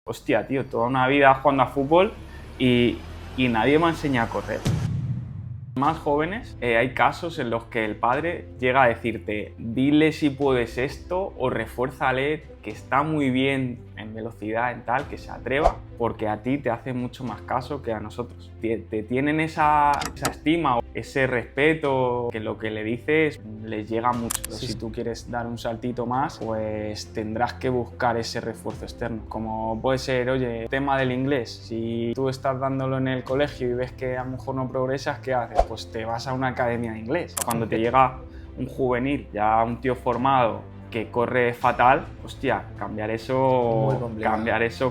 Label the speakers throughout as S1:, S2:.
S1: hostia, tío, toda una vida jugando a fútbol y nadie me ha enseñado a correr. Más jóvenes, hay casos en los que el padre llega a decirte, dile si puedes esto o refuérzale que está muy bien en velocidad, en tal, que se atreva, porque a ti te hace mucho más caso que a nosotros. Te tienen esa estima, ese respeto, que lo que le dices les llega mucho. Pero si tú quieres dar un saltito más, pues tendrás que buscar ese refuerzo externo. Como puede ser, oye, el tema del inglés. Si tú estás dándolo en el colegio y ves que a lo mejor no progresas, ¿qué haces? Pues te vas a una academia de inglés. Cuando te llega un juvenil, ya un tío formado, que corre fatal, hostia, cambiar eso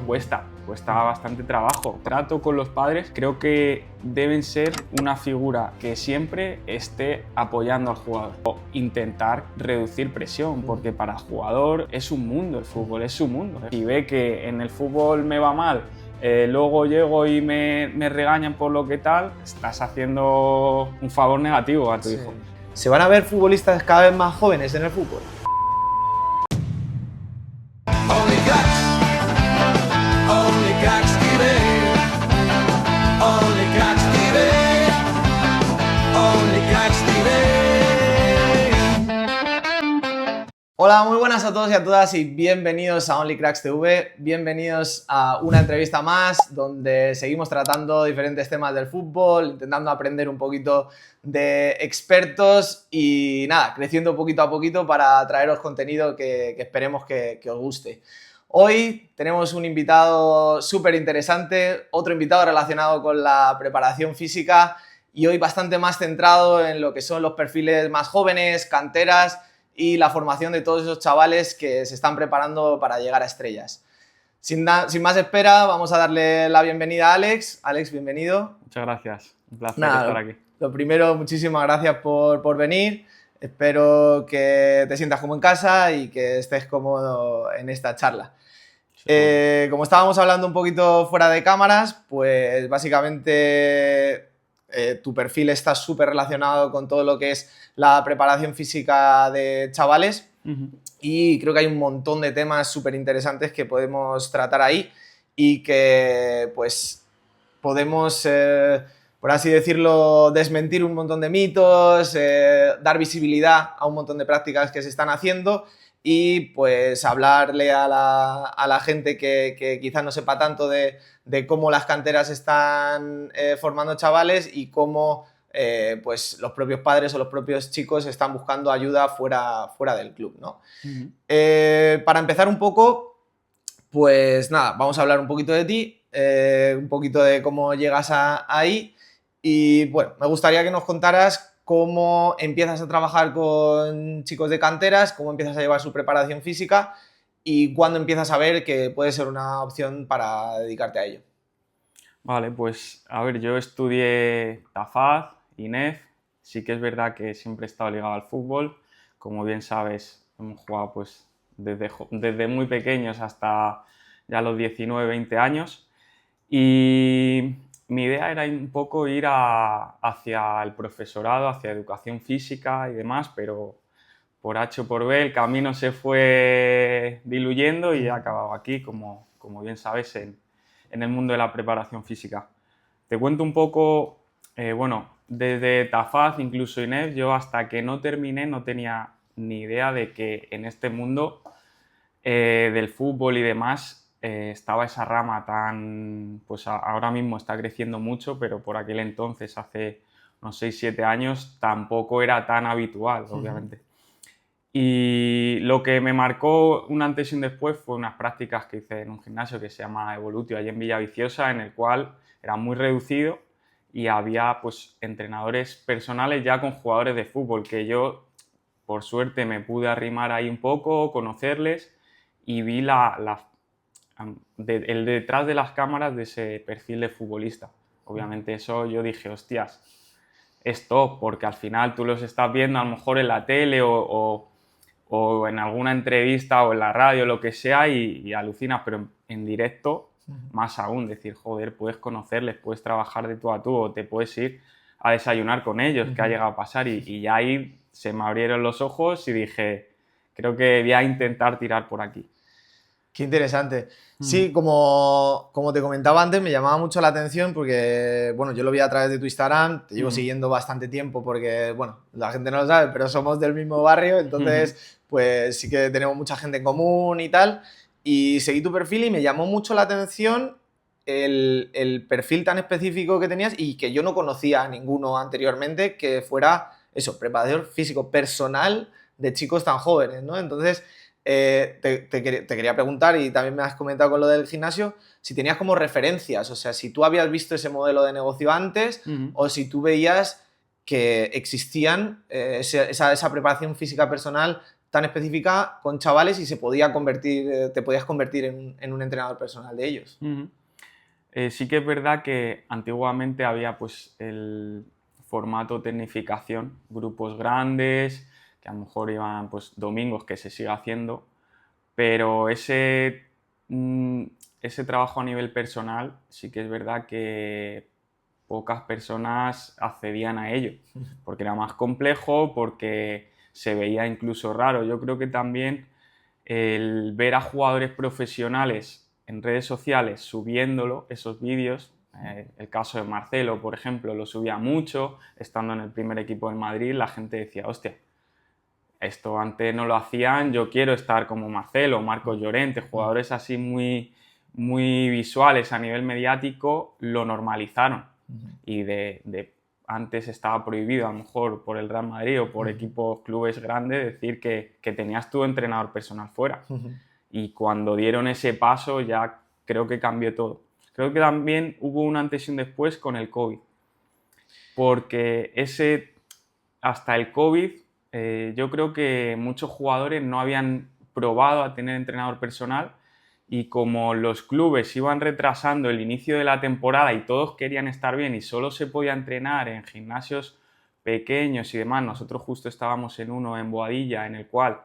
S1: cuesta bastante trabajo. Trato con los padres, creo que deben ser una figura que siempre esté apoyando al jugador o intentar reducir presión, porque para el jugador es un mundo, el fútbol es su mundo. Si ve que en el fútbol me va mal, luego llego y me regañan por lo que tal, estás haciendo un favor negativo a tu hijo.
S2: ¿Se van a ver futbolistas cada vez más jóvenes en el fútbol? Hola, muy buenas a todos y a todas y bienvenidos a Only Cracks TV, bienvenidos a una entrevista más donde seguimos tratando diferentes temas del fútbol, intentando aprender un poquito de expertos y nada, creciendo poquito a poquito para traeros contenido que esperemos que os guste. Hoy tenemos un invitado súper interesante, otro invitado relacionado con la preparación física y hoy bastante más centrado en lo que son los perfiles más jóvenes, canteras y la formación de todos esos chavales que se están preparando para llegar a estrellas. Sin más espera, vamos a darle la bienvenida a Alex. Alex, bienvenido.
S1: Muchas gracias, un placer estar aquí.
S2: Lo primero, muchísimas gracias por venir. Espero que te sientas como en casa y que estés cómodo en esta charla. Como estábamos hablando un poquito fuera de cámaras, pues básicamente tu perfil está súper relacionado con todo lo que es la preparación física de chavales y creo que hay un montón de temas súper interesantes que podemos tratar ahí y que pues podemos, por así decirlo, desmentir un montón de mitos, dar visibilidad a un montón de prácticas que se están haciendo y pues hablarle a la gente que quizás no sepa tanto de cómo las canteras están formando chavales y cómo pues los propios padres o los propios chicos están buscando ayuda fuera del club, ¿no? Para empezar un poco, pues nada, vamos a hablar un poquito de ti, un poquito de cómo llegas ahí y bueno, me gustaría que nos contaras cómo empiezas a trabajar con chicos de canteras, cómo empiezas a llevar su preparación física y cuándo empiezas a ver que puede ser una opción para dedicarte a ello.
S1: Vale, pues a ver, yo estudié TAFAD, INEF, sí que es verdad que siempre he estado ligado al fútbol, como bien sabes, hemos jugado pues desde muy pequeños hasta ya los 19, 20 años y mi idea era un poco ir hacia el profesorado, hacia educación física y demás, pero por H o por B el camino se fue diluyendo y he acabado aquí, como bien sabes, en el mundo de la preparación física. Te cuento un poco, bueno, desde TAFAD, incluso INEF, yo hasta que no terminé no tenía ni idea de que en este mundo del fútbol y demás estaba esa rama tan, pues ahora mismo está creciendo mucho, pero por aquel entonces, hace unos 6-7 años, tampoco era tan habitual, obviamente. Y lo que me marcó un antes y un después fue unas prácticas que hice en un gimnasio que se llama Evolutio, allí en Villaviciosa, en el cual era muy reducido y había pues entrenadores personales ya con jugadores de fútbol, que yo por suerte me pude arrimar ahí un poco, conocerles y vi el detrás de las cámaras de ese perfil de futbolista. Obviamente eso yo dije, hostias, es top, porque al final tú los estás viendo a lo mejor en la tele o en alguna entrevista o en la radio, lo que sea, y alucinas, pero en directo más aún, decir, joder, puedes conocerles, puedes trabajar de tú a tú o te puedes ir a desayunar con ellos, que ha llegado a pasar, y ya ahí se me abrieron los ojos y dije, creo que voy a intentar tirar por aquí.
S2: Qué interesante. Sí, como te comentaba antes, me llamaba mucho la atención porque, bueno, yo lo vi a través de tu Instagram, te llevo siguiendo bastante tiempo porque, bueno, la gente no lo sabe, pero somos del mismo barrio, entonces, pues sí que tenemos mucha gente en común y tal. Y seguí tu perfil y me llamó mucho la atención el perfil tan específico que tenías y que yo no conocía a ninguno anteriormente que fuera, eso, preparador físico personal de chicos tan jóvenes, ¿no? Entonces, te quería preguntar, y también me has comentado con lo del gimnasio, si tenías como referencias, o sea, si tú habías visto ese modelo de negocio antes o si tú veías que existían esa preparación física personal tan específica con chavales y se podía convertir, te podías convertir en un entrenador personal de ellos.
S1: Sí que es verdad que antiguamente había pues el formato tecnificación, grupos grandes, que a lo mejor iban pues domingos, que se sigue haciendo, pero ese trabajo a nivel personal sí que es verdad que pocas personas accedían a ello, porque era más complejo, porque se veía incluso raro. Yo creo que también el ver a jugadores profesionales en redes sociales subiéndolo, esos vídeos, el caso de Marcelo, por ejemplo, lo subía mucho, estando en el primer equipo del Madrid, la gente decía, hostia, esto antes no lo hacían, yo quiero estar como Marcelo, Marcos Llorente, jugadores así muy, muy visuales a nivel mediático, lo normalizaron. Y antes estaba prohibido, a lo mejor por el Real Madrid o por equipos, clubes grandes, decir que tenías tu entrenador personal fuera. Y cuando dieron ese paso ya creo que cambió todo. Creo que también hubo un antes y un después con el COVID. Porque hasta el COVID, yo creo que muchos jugadores no habían probado a tener entrenador personal, y como los clubes iban retrasando el inicio de la temporada y todos querían estar bien y solo se podía entrenar en gimnasios pequeños y demás, nosotros justo estábamos en uno en Boadilla en el cual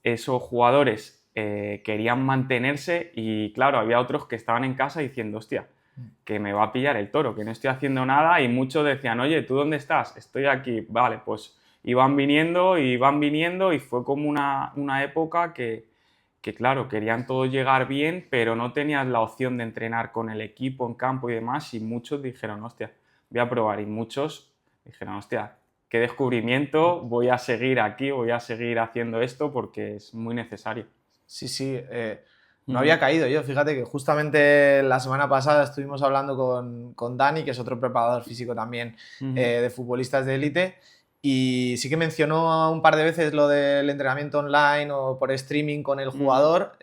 S1: esos jugadores querían mantenerse, y claro, había otros que estaban en casa diciendo, hostia, que me va a pillar el toro, que no estoy haciendo nada, y muchos decían, oye, ¿tú dónde estás? Estoy aquí. Vale, pues iban viniendo y fue como una época que, claro, querían todos llegar bien, pero no tenías la opción de entrenar con el equipo en campo y demás, y muchos dijeron, hostia, voy a probar, y muchos dijeron, hostia, qué descubrimiento, voy a seguir aquí, voy a seguir haciendo esto porque es muy necesario.
S2: Sí, sí, no había caído yo. Fíjate que justamente la semana pasada estuvimos hablando con Dani, que es otro preparador físico también de futbolistas de élite, y sí que mencionó un par de veces lo del entrenamiento online o por streaming con el jugador,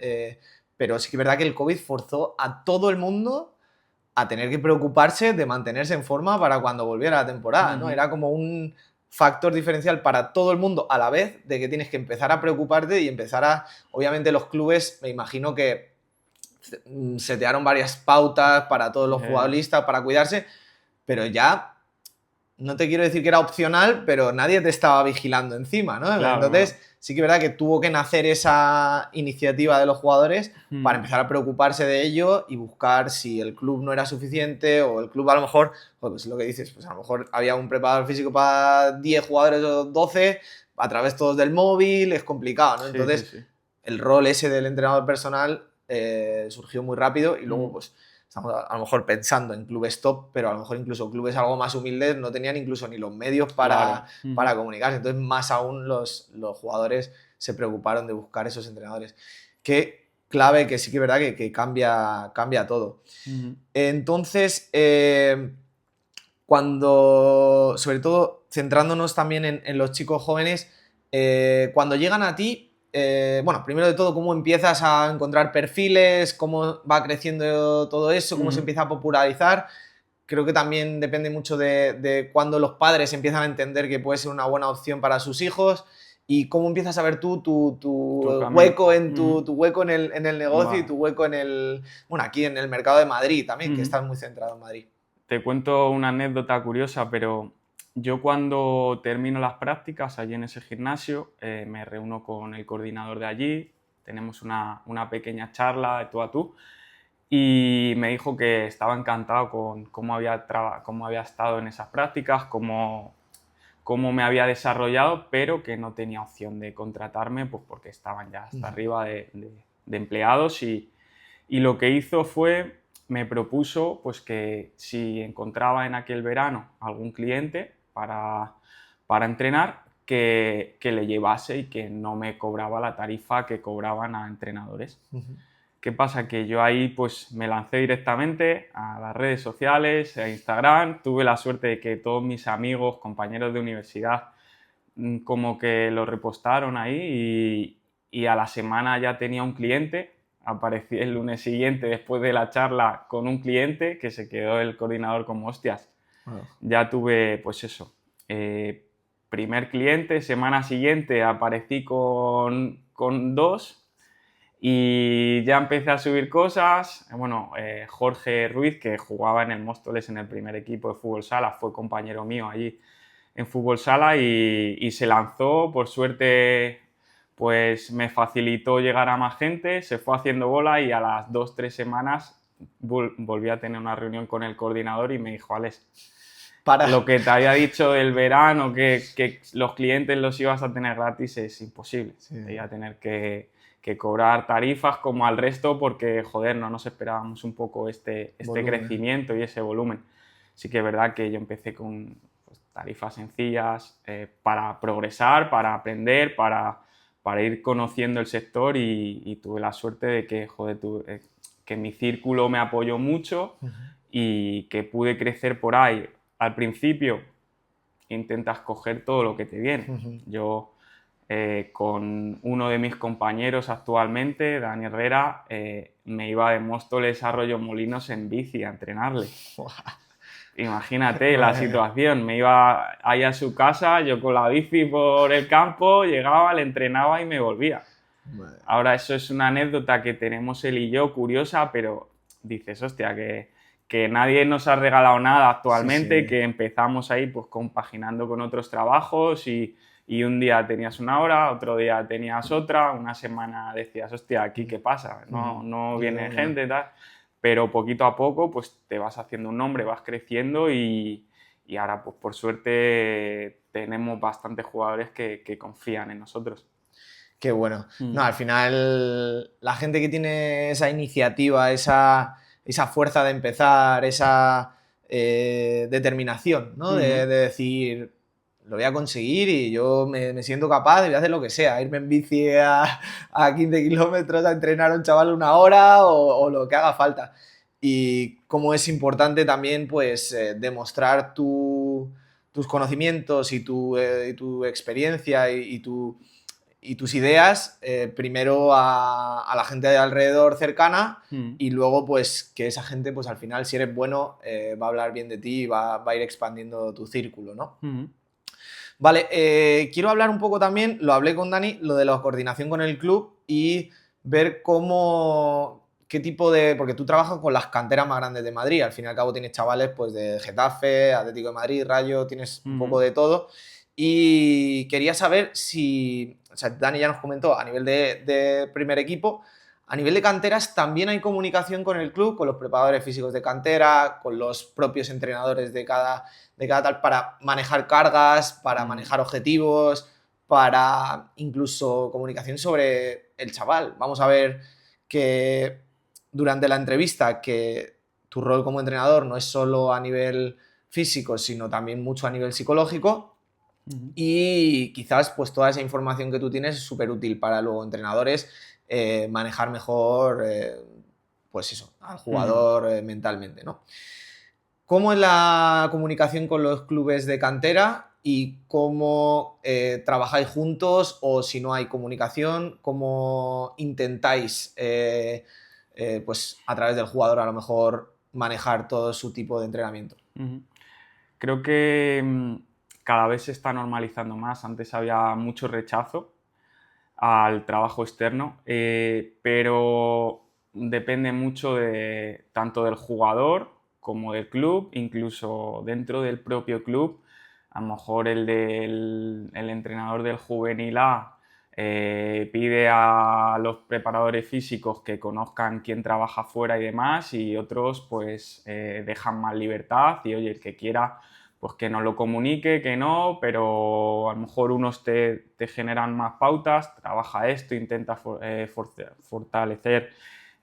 S2: pero sí que es verdad que el COVID forzó a todo el mundo a tener que preocuparse de mantenerse en forma para cuando volviera la temporada, ¿no? Era como un factor diferencial para todo el mundo a la vez, de que tienes que empezar a preocuparte y empezar a... Obviamente los clubes, me imagino que setearon varias pautas para todos los futbolistas para cuidarse, pero ya no te quiero decir que era opcional, pero nadie te estaba vigilando encima, ¿no?
S1: Claro,
S2: Entonces,
S1: claro.
S2: sí que es verdad que tuvo que nacer esa iniciativa de los jugadores para empezar a preocuparse de ello y buscar si el club no era suficiente, o el club a lo mejor, pues lo que dices, pues a lo mejor había un preparador físico para 10 jugadores o 12, a través todos del móvil, es complicado, ¿no?
S1: Sí, sí,
S2: Entonces,
S1: sí.
S2: el rol ese del entrenador personal surgió muy rápido, y luego, pues, estamos a lo mejor pensando en clubes top, pero a lo mejor incluso clubes algo más humildes no tenían incluso ni los medios
S1: Claro.
S2: para comunicarse. Entonces, más aún los jugadores se preocuparon de buscar esos entrenadores. Qué clave, que sí que es verdad que cambia todo. Entonces, sobre todo centrándonos también en los chicos jóvenes, cuando llegan a ti, bueno, primero de todo, ¿cómo empiezas a encontrar perfiles? ¿Cómo va creciendo todo eso? ¿Cómo se empieza a popularizar? Creo que también depende mucho de cuando los padres empiezan a entender que puede ser una buena opción para sus hijos, y cómo empiezas a ver tú tu
S1: Tu camino.
S2: hueco tu hueco en el negocio, y
S1: Vale.
S2: tu hueco bueno, aquí en el mercado de Madrid también, que estás muy centrado en Madrid.
S1: Te cuento una anécdota curiosa, pero yo cuando termino las prácticas allí en ese gimnasio, me reúno con el coordinador de allí, tenemos una pequeña charla de tú a tú, y me dijo que estaba encantado con cómo había estado en esas prácticas, cómo me había desarrollado, pero que no tenía opción de contratarme, pues porque estaban ya hasta arriba de empleados y lo que hizo fue, me propuso pues que si encontraba en aquel verano algún cliente para entrenar, que le llevase y que no me cobraba la tarifa que cobraban a entrenadores. ¿Qué pasa? Que yo ahí pues me lancé directamente a las redes sociales, a Instagram, tuve la suerte de que todos mis amigos, compañeros de universidad, como que lo repostaron ahí y a la semana ya tenía un cliente. Aparecí el lunes siguiente después de la charla con un cliente que se quedó el coordinador como hostias.
S2: Wow.
S1: Ya tuve pues eso, primer cliente, semana siguiente aparecí con dos y ya empecé a subir cosas. Bueno, Jorge Ruiz, que jugaba en el Móstoles en el primer equipo de fútbol sala, fue compañero mío allí en fútbol sala y se lanzó. Por suerte, pues me facilitó llegar a más gente, se fue haciendo bola y a las 2-3 semanas volví a tener una reunión con el coordinador y me dijo, Alex, lo que te había dicho del verano, que los clientes los ibas a tener gratis, es imposible.
S2: Sí.
S1: Te iba a tener que cobrar tarifas como al resto porque, joder, no nos esperábamos un poco este crecimiento y ese volumen. Sí que es verdad que yo empecé con tarifas sencillas para progresar, para aprender, para ir conociendo el sector y tuve la suerte de que, joder, que mi círculo me apoyó mucho y que pude crecer por ahí. Al principio intentas coger todo lo que te viene. Yo con uno de mis compañeros actualmente, Dani Herrera, me iba de Móstoles a Arroyomolinos en bici a entrenarle. Imagínate la situación, me iba ahí a su casa, yo con la bici por el campo, llegaba, le entrenaba y me volvía. Ahora eso es una anécdota que tenemos él y yo, curiosa, pero dices, hostia, que nadie nos ha regalado nada actualmente, sí. Que empezamos ahí pues compaginando con otros trabajos y un día tenías una hora, otro día tenías otra, una semana decías, hostia, ¿aquí qué pasa? No viene gente, tal. Pero poquito a poco pues te vas haciendo un nombre, vas creciendo y ahora pues por suerte tenemos bastantes jugadores que confían en nosotros.
S2: Qué bueno. No, al final la gente que tiene esa iniciativa, esa fuerza de empezar, esa determinación, ¿no? De decir, lo voy a conseguir y yo me siento capaz de hacer lo que sea, irme en bici a 15 kilómetros a entrenar a un chaval una hora o lo que haga falta. Y cómo es importante también pues demostrar tus conocimientos y tu experiencia y tus ideas primero a la gente de alrededor cercana y luego pues que esa gente pues al final si eres bueno va a hablar bien de ti y va a ir expandiendo tu círculo, ¿no? Vale, quiero hablar un poco también, lo hablé con Dani, lo de la coordinación con el club y ver qué tipo de... porque tú trabajas con las canteras más grandes de Madrid, al fin y al cabo tienes chavales pues de Getafe, Atlético de Madrid, Rayo, tienes un poco de todo y quería saber si... O sea, Dani ya nos comentó a nivel de primer equipo, a nivel de canteras también hay comunicación con el club, con los preparadores físicos de cantera, con los propios entrenadores de cada tal, para manejar cargas, para manejar objetivos, para incluso comunicación sobre el chaval. Vamos a ver que durante la entrevista que tu rol como entrenador no es solo a nivel físico, sino también mucho a nivel psicológico. Y quizás pues toda esa información que tú tienes es súper útil para luego entrenadores manejar mejor pues eso, al jugador mentalmente, ¿no? ¿Cómo es la comunicación con los clubes de cantera y cómo trabajáis juntos o si no hay comunicación, cómo intentáis pues a través del jugador a lo mejor manejar todo su tipo de entrenamiento?
S1: Creo que cada vez se está normalizando más. Antes había mucho rechazo al trabajo externo, pero depende mucho tanto del jugador como del club, incluso dentro del propio club. A lo mejor el entrenador del juvenil A pide a los preparadores físicos que conozcan quién trabaja fuera y demás, y otros pues dejan más libertad y oye, el que quiera pues que nos lo comunique, que no, pero a lo mejor unos te generan más pautas, trabaja esto, intenta fortalecer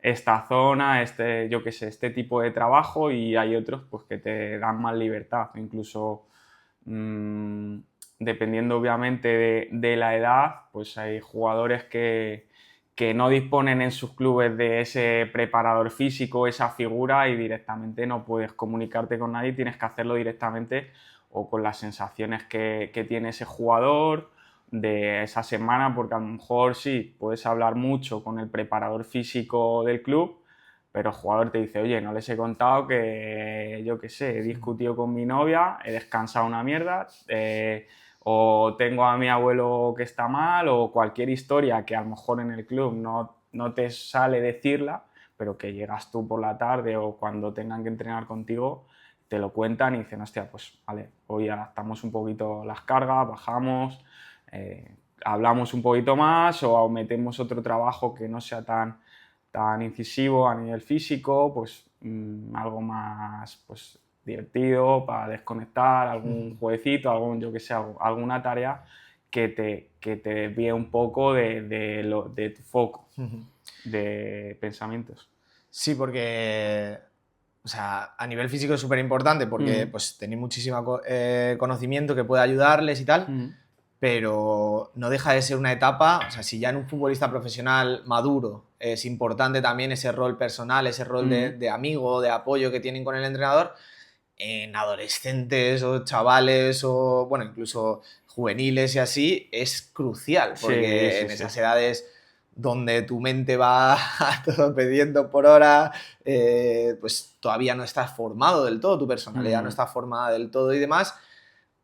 S1: esta zona, yo qué sé, este tipo de trabajo, y hay otros pues que te dan más libertad, incluso dependiendo obviamente de la edad, pues hay jugadores que no disponen en sus clubes de ese preparador físico, esa figura, y directamente no puedes comunicarte con nadie, tienes que hacerlo directamente o con las sensaciones que tiene ese jugador de esa semana, porque a lo mejor sí, puedes hablar mucho con el preparador físico del club, pero el jugador te dice, oye, no les he contado que, yo qué sé, he discutido con mi novia, he descansado una mierda, o tengo a mi abuelo que está mal, o cualquier historia que a lo mejor en el club no te sale decirla, pero que llegas tú por la tarde o cuando tengan que entrenar contigo, te lo cuentan y dicen, hostia, pues vale, hoy adaptamos un poquito las cargas, bajamos, hablamos un poquito más o metemos otro trabajo que no sea tan incisivo a nivel físico, pues algo más pues, divertido para desconectar, algún jueguecito, yo que sé, alguna tarea que te desvíe un poco de tu foco de pensamientos.
S2: Sí, porque o sea, a nivel físico es súper importante porque pues, tenéis muchísimo conocimiento que puede ayudarles y tal, pero no deja de ser una etapa, o sea, si ya en un futbolista profesional maduro es importante también ese rol personal, ese rol de amigo, de apoyo que tienen con el entrenador, en adolescentes o chavales o, bueno, incluso juveniles y así, es crucial, porque
S1: Sí,
S2: en esas edades donde tu mente va a todo pidiendo por hora, pues todavía no estás formado del todo, tu personalidad no está formada del todo y demás.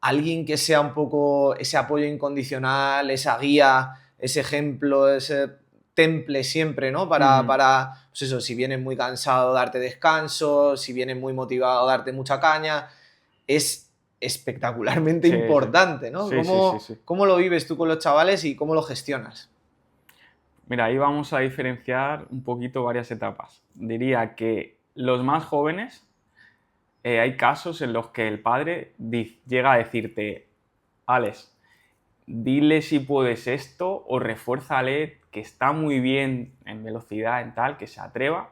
S2: Alguien que sea un poco ese apoyo incondicional, esa guía, ese ejemplo, ese temple siempre, ¿no? Para pues eso, si vienes muy cansado, darte descanso, si vienes muy motivado, darte mucha caña, es espectacularmente
S1: Sí,
S2: importante, ¿no?
S1: sí, sí, sí, sí.
S2: ¿Cómo lo vives tú con los chavales y cómo lo gestionas?
S1: Mira, ahí vamos a diferenciar un poquito varias etapas. Diría que los más jóvenes, hay casos en los que el padre llega a decirte, Alex, dile si puedes esto o refuérzale que está muy bien en velocidad, en tal, que se atreva,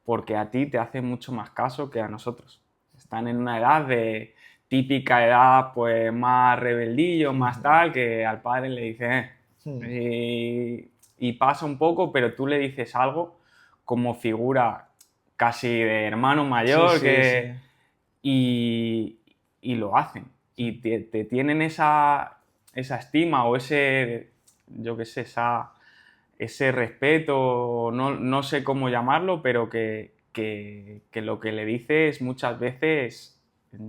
S1: porque a ti te hace mucho más caso que a nosotros. Están en una edad de típica edad, pues más rebeldillo, más tal, que al padre le dice, y pasa un poco, pero tú le dices algo como figura casi de hermano mayor,
S2: Sí.
S1: y lo hacen. Y te tienen esa estima o yo qué sé, ese respeto, no sé cómo llamarlo, pero que lo que le dices muchas veces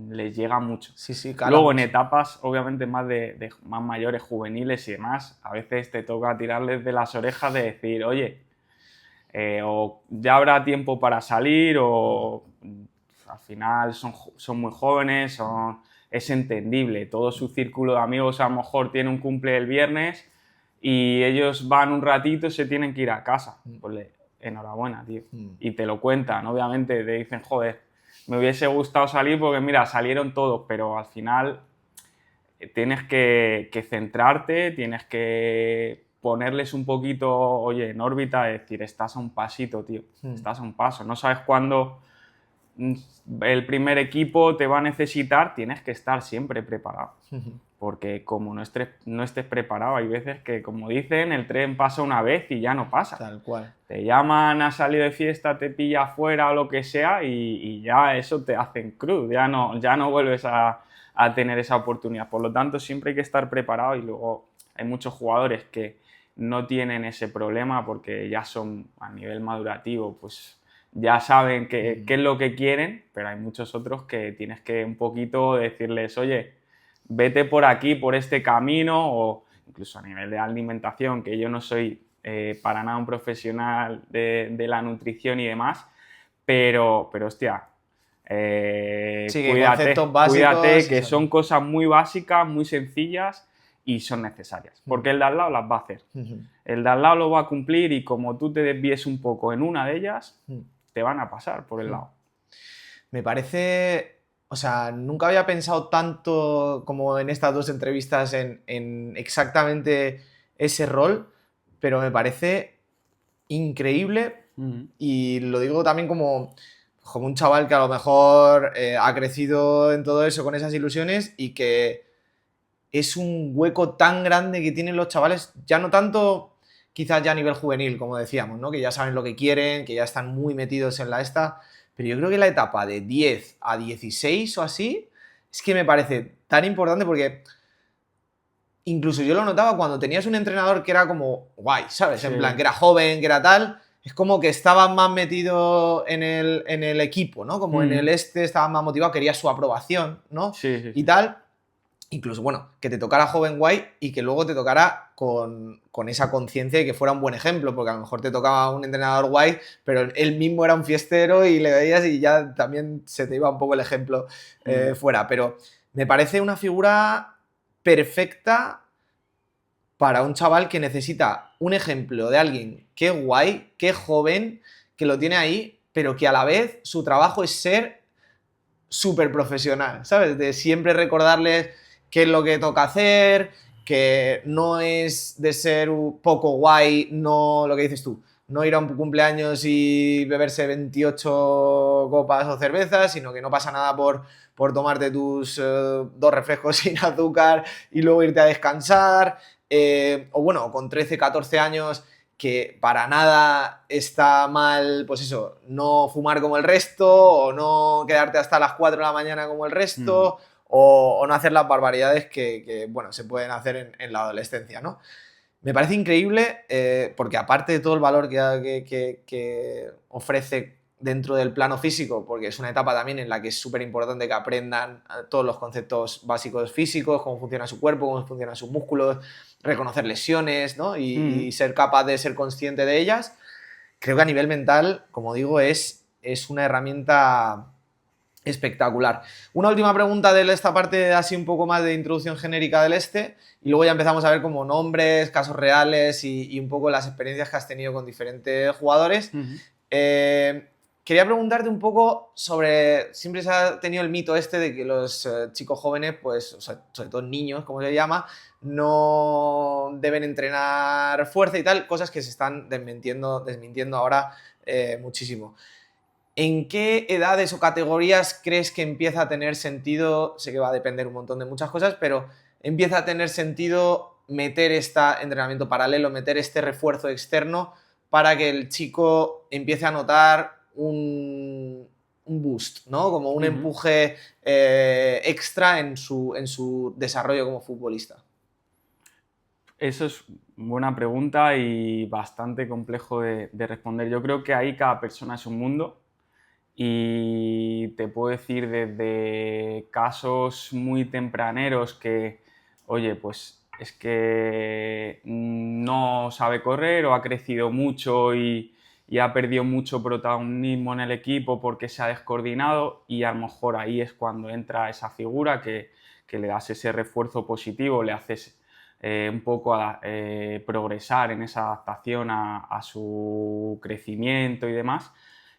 S1: les llega mucho.
S2: Sí, cala
S1: Luego en
S2: mucho.
S1: etapas obviamente más mayores, juveniles y demás, a veces te toca tirarles de las orejas de decir, oye, o ya habrá tiempo para salir o al final son muy jóvenes, es entendible. Todo su círculo de amigos a lo mejor tiene un cumple el viernes y ellos van un ratito y se tienen que ir a casa. Pues enhorabuena, tío. Y te lo cuentan, obviamente, te dicen, joder, me hubiese gustado salir porque, mira, salieron todos, pero al final tienes que centrarte, tienes que ponerles un poquito, oye, en órbita, decir, estás a un pasito, tío, estás a un paso. No sabes cuándo el primer equipo te va a necesitar, tienes que estar siempre preparado. Porque como no estés preparado, hay veces que, como dicen, el tren pasa una vez y ya no pasa.
S2: Tal cual.
S1: Te llaman, has salido de fiesta, te pilla afuera o lo que sea y ya eso te hacen cruz, ya no vuelves a tener esa oportunidad. Por lo tanto, siempre hay que estar preparado y luego hay muchos jugadores que no tienen ese problema porque ya son a nivel madurativo, pues ya saben qué es lo que quieren, pero hay muchos otros que tienes que un poquito decirles, oye, vete por aquí, por este camino, o incluso a nivel de alimentación, que yo no soy para nada un profesional de la nutrición y demás, pero hostia,
S2: Sí, que conceptos básicos.
S1: cuídate, que son cosas muy básicas, muy sencillas y son necesarias, porque el de al lado las va a hacer. El de al lado lo va a cumplir y como tú te desvíes un poco en una de ellas, te van a pasar por el lado.
S2: Me parece, o sea, nunca había pensado tanto como en estas dos entrevistas en exactamente ese rol, pero me parece increíble y lo digo también como un chaval que a lo mejor ha crecido en todo eso con esas ilusiones y que es un hueco tan grande que tienen los chavales, ya no tanto quizás ya a nivel juvenil, como decíamos, ¿no? Que ya saben lo que quieren, que ya están muy metidos en la esta, pero yo creo que la etapa de 10 a 16 o así es que me parece tan importante porque incluso yo lo notaba cuando tenías un entrenador que era como guay, ¿sabes? En plan,
S1: Sí,
S2: que era joven, que era tal, es como que estaba más metido en el equipo, ¿no? Como en el estaba más motivado, quería su aprobación, ¿no?
S1: sí, sí,
S2: Y
S1: sí.
S2: tal. Incluso, bueno, que te tocara joven guay y que luego te tocara con esa conciencia de que fuera un buen ejemplo, porque a lo mejor te tocaba un entrenador guay, pero él mismo era un fiestero y le veías y ya también se te iba un poco el ejemplo fuera. Pero me parece una figura perfecta para un chaval que necesita un ejemplo de alguien que guay, que joven, que lo tiene ahí, pero que a la vez su trabajo es ser súper profesional, ¿sabes? De siempre recordarles qué es lo que toca hacer, que no es de ser un poco guay, no lo que dices tú, no ir a un cumpleaños y beberse 28 copas o cervezas, sino que no pasa nada por tomarte tus 2 refrescos sin azúcar y luego irte a descansar. O bueno, con 13, 14 años que para nada está mal, pues eso, no fumar como el resto, o no quedarte hasta las 4 de la mañana como el resto, o no hacer las barbaridades que, bueno, se pueden hacer en la adolescencia, ¿no? Me parece increíble porque aparte de todo el valor que ofrece dentro del plano físico, porque es una etapa también en la que es súper importante que aprendan todos los conceptos básicos físicos, cómo funciona su cuerpo, cómo funcionan sus músculos, reconocer lesiones, ¿no? Y ser capaz de ser consciente de ellas. Creo que a nivel mental, como digo, es una herramienta espectacular. Una última pregunta de esta parte, así un poco más de introducción genérica del y luego ya empezamos a ver como nombres, casos reales y un poco las experiencias que has tenido con diferentes jugadores. Eh, Quería preguntarte un poco sobre, siempre se ha tenido el mito este de que los chicos jóvenes, pues, o sea, sobre todo niños, como se llama, no deben entrenar fuerza y tal, cosas que se están desmintiendo ahora muchísimo. ¿En qué edades o categorías crees que empieza a tener sentido? Sé que va a depender un montón de muchas cosas, pero empieza a tener sentido meter este entrenamiento paralelo, meter este refuerzo externo para que el chico empiece a notar un boost, ¿no? Como un empuje extra en su desarrollo como futbolista.
S1: Eso es buena pregunta y bastante complejo de responder. Yo creo que ahí cada persona es un mundo y te puedo decir desde casos muy tempraneros que, oye, pues es que no sabe correr o ha crecido mucho y ha perdido mucho protagonismo en el equipo porque se ha descoordinado y a lo mejor ahí es cuando entra esa figura que le das ese refuerzo positivo, le haces un poco progresar en esa adaptación a su crecimiento y demás.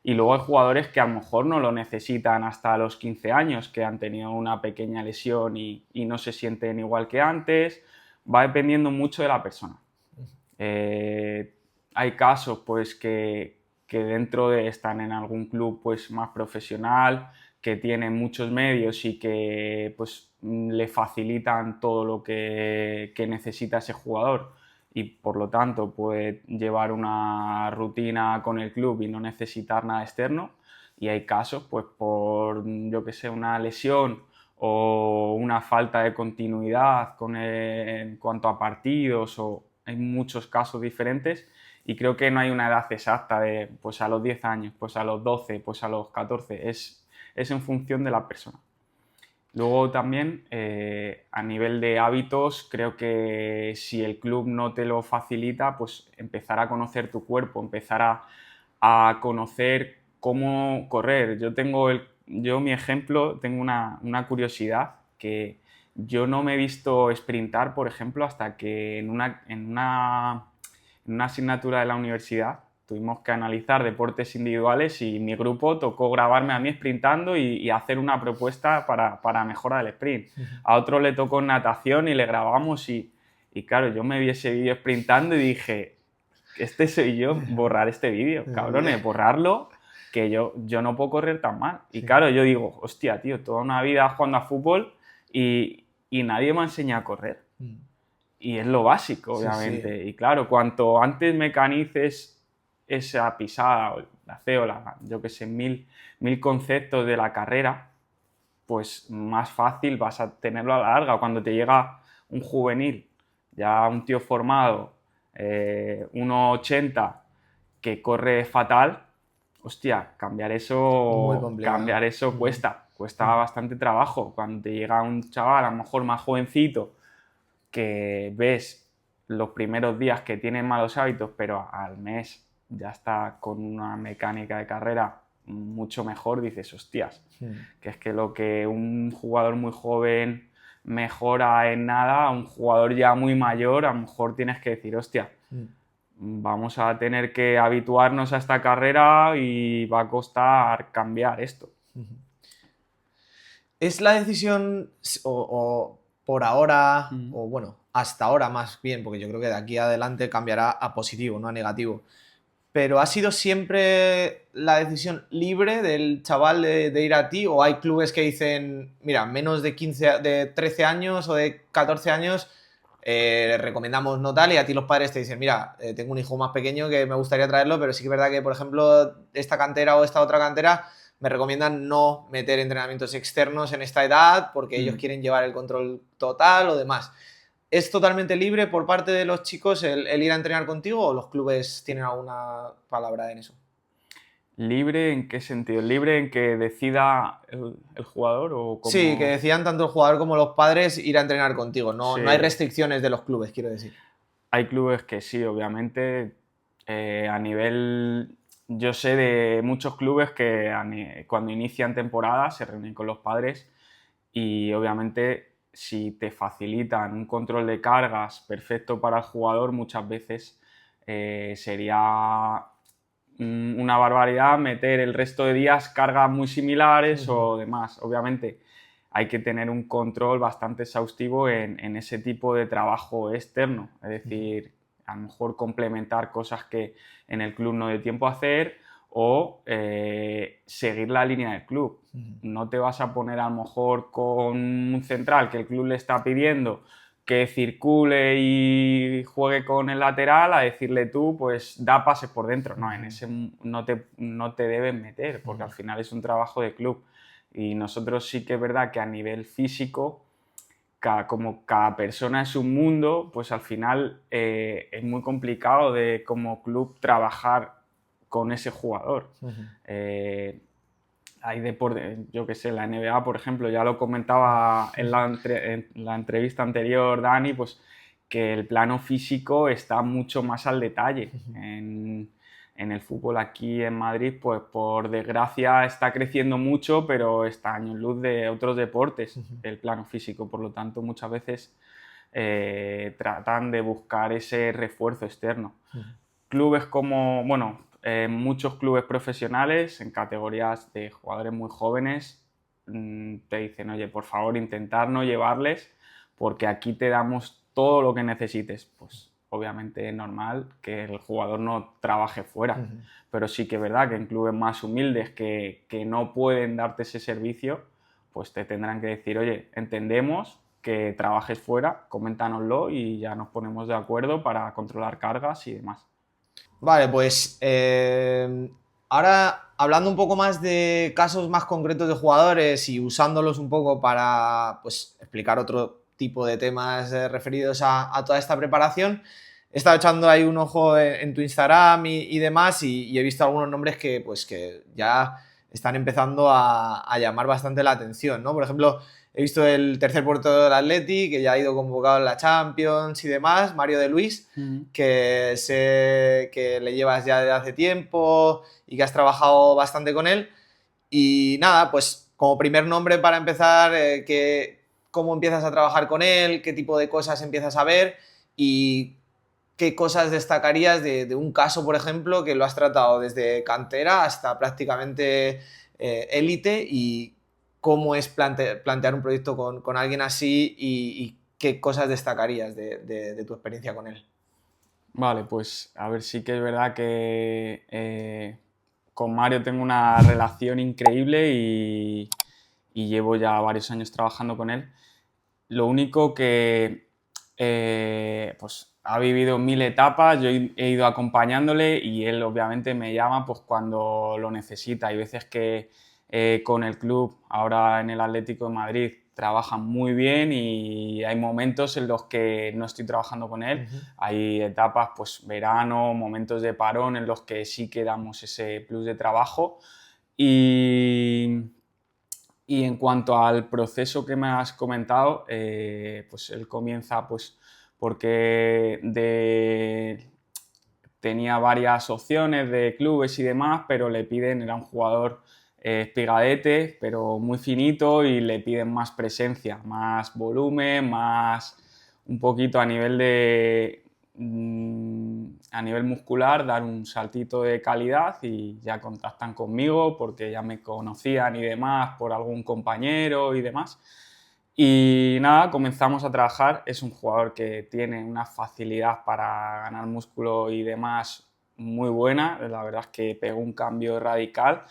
S1: Y luego hay jugadores que a lo mejor no lo necesitan hasta los 15 años, que han tenido una pequeña lesión y no se sienten igual que antes. Va dependiendo mucho de la persona. Hay casos pues que dentro de están en algún club pues más profesional, que tienen muchos medios y que pues le facilitan todo lo que necesita ese jugador y por lo tanto puede llevar una rutina con el club y no necesitar nada externo. Y hay casos pues por, yo que sé, una lesión o una falta de continuidad en cuanto a partidos o hay muchos casos diferentes y creo que no hay una edad exacta de pues a los 10 años, pues a los 12, pues a los 14, es en función de la persona. Luego también a nivel de hábitos creo que si el club no te lo facilita pues empezar a conocer tu cuerpo, empezar a conocer cómo correr. Yo mi ejemplo, tengo una curiosidad que yo no me he visto sprintar, por ejemplo, hasta que en una asignatura de la universidad tuvimos que analizar deportes individuales y mi grupo tocó grabarme a mí sprintando y hacer una propuesta para mejora del sprint. A otro le tocó natación y le grabamos y claro, yo me vi ese vídeo sprintando y dije, este soy yo, borrar este vídeo, cabrones, borrarlo, que yo no puedo correr tan mal. Y claro, yo digo, hostia, tío, toda una vida jugando a fútbol y nadie me ha enseñado a correr. Y es lo básico, obviamente. Sí. Y claro, cuanto antes mecanices esa pisada, o la céola, yo que sé, mil conceptos de la carrera, pues más fácil vas a tenerlo a la larga. Cuando te llega un juvenil, ya un tío formado, 1,80, que corre fatal, hostia, cambiar eso cuesta bastante trabajo. Cuando te llega un chaval, a lo mejor más jovencito, que ves los primeros días que tiene malos hábitos, pero al mes ya está con una mecánica de carrera mucho mejor, dices, hostias, que es que lo que un jugador muy joven mejora en nada, a un jugador ya muy mayor, a lo mejor tienes que decir, hostia, vamos a tener que habituarnos a esta carrera y va a costar cambiar esto.
S2: ¿Es la decisión o por ahora, o bueno, hasta ahora más bien, porque yo creo que de aquí adelante cambiará a positivo, no a negativo, pero ha sido siempre la decisión libre del chaval de ir a ti, o hay clubes que dicen, mira, menos de 13 años o de 14 años, recomendamos no tal, y a ti los padres te dicen, mira, tengo un hijo más pequeño que me gustaría traerlo, pero sí que es verdad que, por ejemplo, esta cantera o esta otra cantera me recomiendan no meter entrenamientos externos en esta edad porque ellos quieren llevar el control total o demás. ¿Es totalmente libre por parte de los chicos el ir a entrenar contigo o los clubes tienen alguna palabra en eso?
S1: ¿Libre en qué sentido? ¿Libre en que decida el jugador o como...?
S2: Sí, que decidan tanto el jugador como los padres ir a entrenar contigo. No,
S1: Sí.
S2: No hay restricciones de los clubes, quiero decir.
S1: Hay clubes que sí, obviamente. A nivel... Yo sé de muchos clubes que cuando inician temporada se reúnen con los padres y obviamente si te facilitan un control de cargas perfecto para el jugador, muchas veces sería una barbaridad meter el resto de días cargas muy similares o demás. Obviamente hay que tener un control bastante exhaustivo en ese tipo de trabajo externo, es decir, a lo mejor complementar cosas que en el club no hay tiempo a hacer o seguir la línea del club. No te vas a poner a lo mejor con un central que el club le está pidiendo que circule y juegue con el lateral a decirle tú, pues da pases por dentro. No, en ese no te deben meter porque al final es un trabajo de club. Y nosotros sí que es verdad que a nivel físico, como cada persona es un mundo, pues al final es muy complicado de como club trabajar con ese jugador. Hay deportes, yo que sé, la NBA, por ejemplo, ya lo comentaba en la entrevista anterior Dani, pues que el plano físico está mucho más al detalle. En el fútbol aquí en Madrid, pues por desgracia está creciendo mucho, pero está años luz de otros deportes el plano físico. Por lo tanto, muchas veces tratan de buscar ese refuerzo externo. Clubes como, bueno, muchos clubes profesionales en categorías de jugadores muy jóvenes te dicen, oye, por favor, intentar no llevarles porque aquí te damos todo lo que necesites. Pues obviamente es normal que el jugador no trabaje fuera, pero sí que es verdad que en clubes más humildes que no pueden darte ese servicio, pues te tendrán que decir, oye, entendemos que trabajes fuera, coméntanoslo y ya nos ponemos de acuerdo para controlar cargas y demás.
S2: Vale, pues ahora hablando un poco más de casos más concretos de jugadores y usándolos un poco para pues, explicar otro tipo de temas referidos a toda esta preparación, he estado echando ahí un ojo en tu Instagram y demás y he visto algunos nombres que ya están empezando a llamar bastante la atención, ¿no? Por ejemplo, he visto el tercer portero del Atleti, que ya ha ido convocado en la Champions y demás, Mario de Luis, que sé que le llevas ya desde hace tiempo y que has trabajado bastante con él. Y nada, pues como primer nombre para empezar, ¿cómo empiezas a trabajar con él? ¿Qué tipo de cosas empiezas a ver? Y ¿qué cosas destacarías de un caso, por ejemplo, que lo has tratado desde cantera hasta prácticamente élite y cómo es plantear un proyecto con alguien así y qué cosas destacarías de tu experiencia con él?
S1: Vale, pues a ver, sí que es verdad que con Mario tengo una relación increíble y llevo ya varios años trabajando con él. Lo único que pues ha vivido 1000 etapas, yo he ido acompañándole y él obviamente me llama pues cuando lo necesita. Hay veces que con el club, ahora en el Atlético de Madrid, trabajan muy bien y hay momentos en los que no estoy trabajando con él. Hay etapas, pues verano, momentos de parón en los que sí que damos ese plus de trabajo. Y, y en cuanto al proceso que me has comentado, pues él comienza pues porque tenía varias opciones de clubes y demás, pero le piden, era un jugador espigadete, pero muy finito y le piden más presencia, más volumen, más un poquito a nivel a nivel muscular, dar un saltito de calidad y ya contactan conmigo porque ya me conocían y demás por algún compañero y demás. Y nada, comenzamos a trabajar. Es un jugador que tiene una facilidad para ganar músculo y demás muy buena. La verdad es que pegó un cambio radical.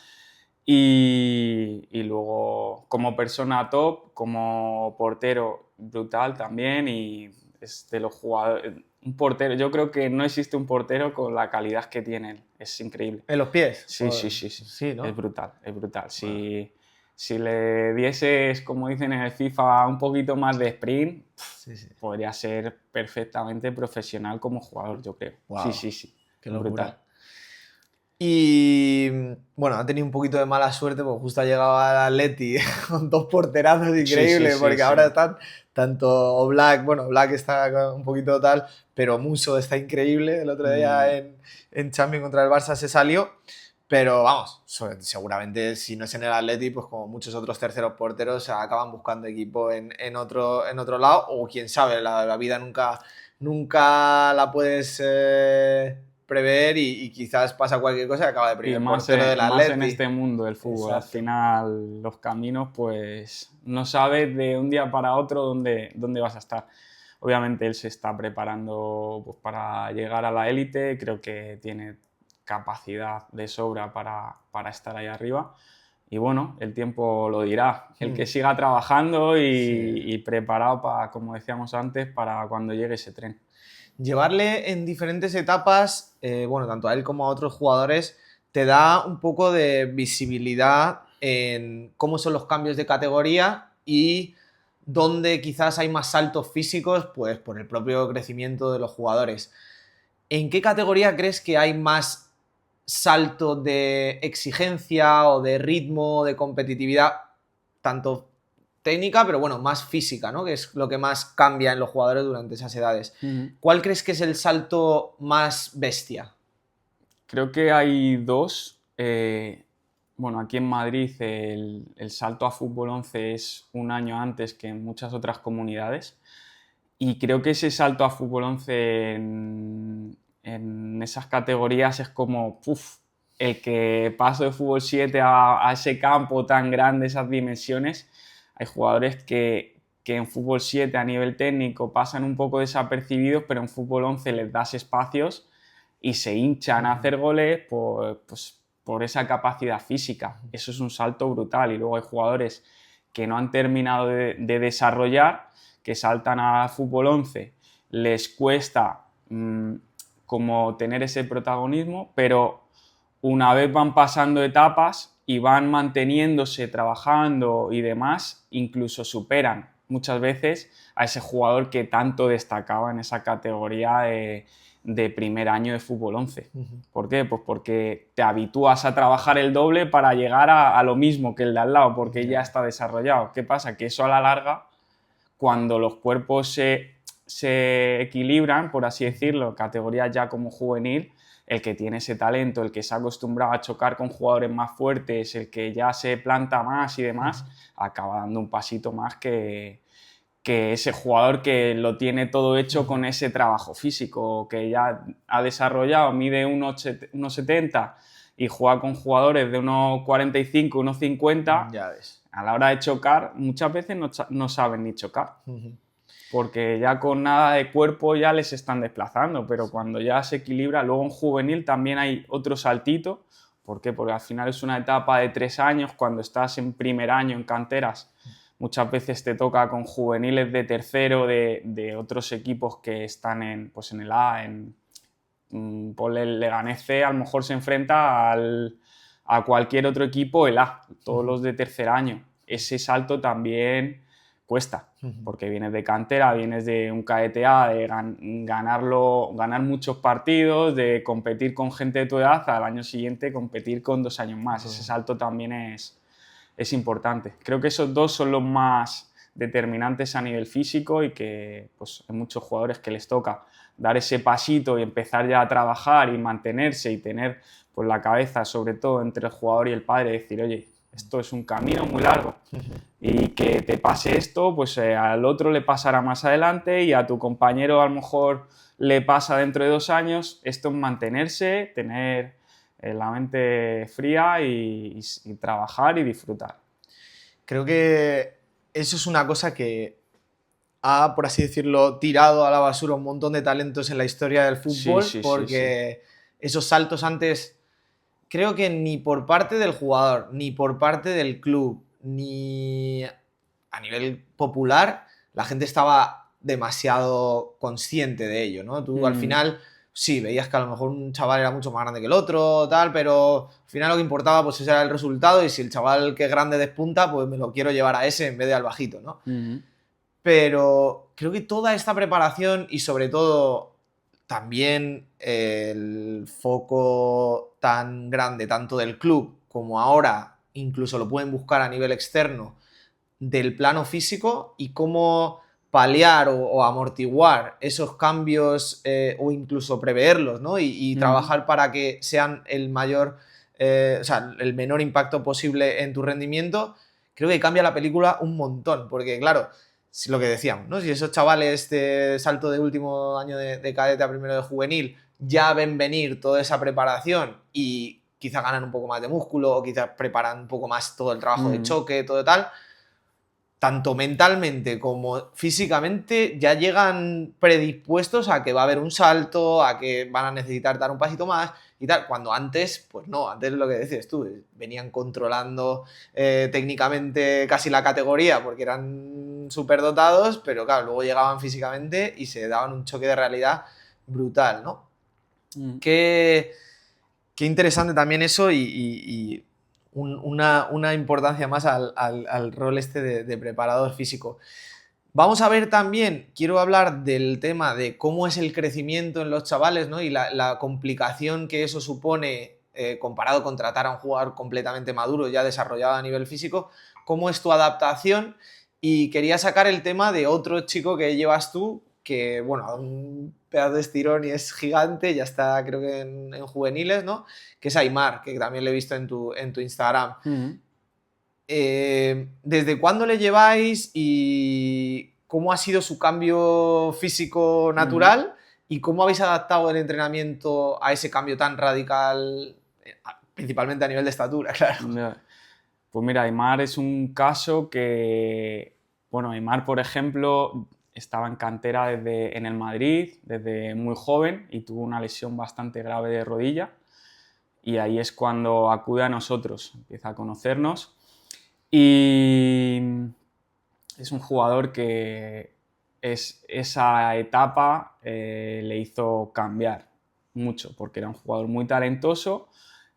S1: Y luego como persona top, como portero brutal también. Y es de los jugadores... Un portero, yo creo que no existe un portero con la calidad que tiene él. Es increíble.
S2: ¿En los pies?
S1: Sí, sí, sí, sí.
S2: Sí, ¿no?
S1: Es brutal, es brutal.
S2: Bueno.
S1: Si le dieses, como dicen en el FIFA, un poquito más de sprint,
S2: Sí, sí.
S1: podría ser perfectamente profesional como jugador, yo creo.
S2: Wow,
S1: Sí, sí, sí.
S2: qué
S1: Brutal.
S2: locura. Y bueno, ha tenido un poquito de mala suerte porque justo ha llegado al Atleti con dos porterazos
S1: Sí, sí,
S2: increíbles,
S1: sí,
S2: porque
S1: sí.
S2: ahora están tanto Oblak, bueno, Oblak está un poquito tal, pero Muso está increíble. El otro día en Champions contra el Barça se salió, pero vamos, seguramente si no es en el Atleti, pues como muchos otros terceros porteros acaban buscando equipo en otro lado, o quién sabe, la vida nunca la puedes prever y quizás pasa cualquier cosa y acaba de
S1: Y
S2: primer portero del
S1: más en
S2: Atleti.
S1: este mundo del fútbol. Al
S2: Exacto.
S1: final, los caminos, pues no sabes de un día para otro dónde vas a estar. Obviamente, él se está preparando pues, para llegar a la élite. Creo que tiene capacidad de sobra para estar ahí arriba. Y bueno, el tiempo lo dirá. El que siga trabajando
S2: Sí.
S1: y preparado para, como decíamos antes, para cuando llegue ese tren.
S2: Llevarle en diferentes etapas, bueno, tanto a él como a otros jugadores, te da un poco de visibilidad en cómo son los cambios de categoría y dónde quizás hay más saltos físicos, pues por el propio crecimiento de los jugadores. ¿En qué categoría crees que hay más salto de exigencia o de ritmo, de competitividad, tanto técnica, pero bueno, más física, ¿no? Que es lo que más cambia en los jugadores durante esas edades. ¿Cuál crees que es el salto más bestia?
S1: Creo que hay dos. Bueno, aquí en Madrid el salto a fútbol 11 es un año antes que en muchas otras comunidades. Y creo que ese salto a fútbol 11 en esas categorías es como el que paso de fútbol 7 a ese campo tan grande, esas dimensiones. Hay jugadores que en fútbol 7 a nivel técnico pasan un poco desapercibidos, pero en fútbol 11 les das espacios y se hinchan a hacer goles por esa capacidad física. Eso es un salto brutal. Y luego hay jugadores que no han terminado de desarrollar, que saltan a fútbol 11, les cuesta como tener ese protagonismo, pero una vez van pasando etapas y van manteniéndose, trabajando y demás, incluso superan muchas veces a ese jugador que tanto destacaba en esa categoría de primer año de fútbol 11. ¿Por qué? Pues porque te habitúas a trabajar el doble para llegar a lo mismo que el de al lado, porque ya está desarrollado. ¿Qué pasa? Que eso a la larga, cuando los cuerpos se equilibran, por así decirlo, categorías ya como juvenil, el que tiene ese talento, el que se ha acostumbrado a chocar con jugadores más fuertes, el que ya se planta más y demás, acaba dando un pasito más que ese jugador que lo tiene todo hecho con ese trabajo físico, que ya ha desarrollado, mide 1,70 y juega con jugadores de 1,45, 1,50,
S2: Ya ves.
S1: a la hora de chocar, muchas veces no saben ni chocar. Porque ya con nada de cuerpo ya les están desplazando, pero cuando ya se equilibra, luego en juvenil también hay otro saltito. ¿Por qué? Porque al final es una etapa de 3 años, cuando estás en primer año en canteras, muchas veces te toca con juveniles de tercero de otros equipos que están en el A, por el Leganés C, a lo mejor se enfrenta a cualquier otro equipo el A, todos los de tercer año. Ese salto también cuesta, porque vienes de cantera, vienes de un KTA, de ganar muchos partidos, de competir con gente de tu edad, al año siguiente competir con 2 años más. Ese salto también es importante. Creo que esos dos son los más determinantes a nivel físico y que pues, hay muchos jugadores que les toca dar ese pasito y empezar ya a trabajar y mantenerse y tener pues, la cabeza, sobre todo entre el jugador y el padre, decir, oye, esto es un camino muy largo y que te pase esto, pues al otro le pasará más adelante y a tu compañero a lo mejor le pasa dentro de 2 años. Esto es mantenerse, tener la mente fría y trabajar y disfrutar.
S2: Creo que eso es una cosa que ha, por así decirlo, tirado a la basura un montón de talentos en la historia del fútbol,
S1: Sí.
S2: porque esos saltos antes, creo que ni por parte del jugador, ni por parte del club, ni a nivel popular, la gente estaba demasiado consciente de ello, ¿no? Tú al final, sí, veías que a lo mejor un chaval era mucho más grande que el otro, tal, pero al final lo que importaba pues ese era el resultado y si el chaval que es grande despunta, pues me lo quiero llevar a ese en vez de al bajito, ¿no? Pero creo que toda esta preparación y sobre todo también el foco tan grande, tanto del club como ahora, incluso lo pueden buscar a nivel externo, del plano físico y cómo paliar o amortiguar esos cambios o incluso preverlos, ¿no? Y trabajar para que sean el mayor, o sea, el menor impacto posible en tu rendimiento, creo que cambia la película un montón, porque claro, si lo que decíamos, ¿no? Si esos chavales de salto de último año de cadete a primero de juvenil ya ven venir toda esa preparación y quizá ganan un poco más de músculo o quizás preparan un poco más todo el trabajo de choque, todo tal, tanto mentalmente como físicamente ya llegan predispuestos a que va a haber un salto, a que van a necesitar dar un pasito más y tal, cuando antes, pues no, antes lo que decías tú, venían controlando técnicamente casi la categoría porque eran superdotados, pero claro, luego llegaban físicamente y se daban un choque de realidad brutal, ¿no? Qué interesante también eso y una importancia más al rol este de preparador físico. Vamos a ver también, quiero hablar del tema de cómo es el crecimiento en los chavales, ¿no? Y la complicación que eso supone comparado con tratar a un jugador completamente maduro, ya desarrollado a nivel físico, cómo es tu adaptación. Y quería sacar el tema de otro chico que llevas tú, que, bueno, a un pedazo de estirón y es gigante, ya está creo que en juveniles, ¿no? Que es Aimar, que también lo he visto en tu Instagram. ¿Desde cuándo le lleváis y cómo ha sido su cambio físico natural y cómo habéis adaptado el entrenamiento a ese cambio tan radical, principalmente a nivel de estatura, claro?
S1: Pues mira, Aimar es un caso que, bueno, Aimar, por ejemplo, estaba en cantera en el Madrid desde muy joven y tuvo una lesión bastante grave de rodilla y ahí es cuando acude a nosotros, empieza a conocernos y es un jugador que esa etapa le hizo cambiar mucho porque era un jugador muy talentoso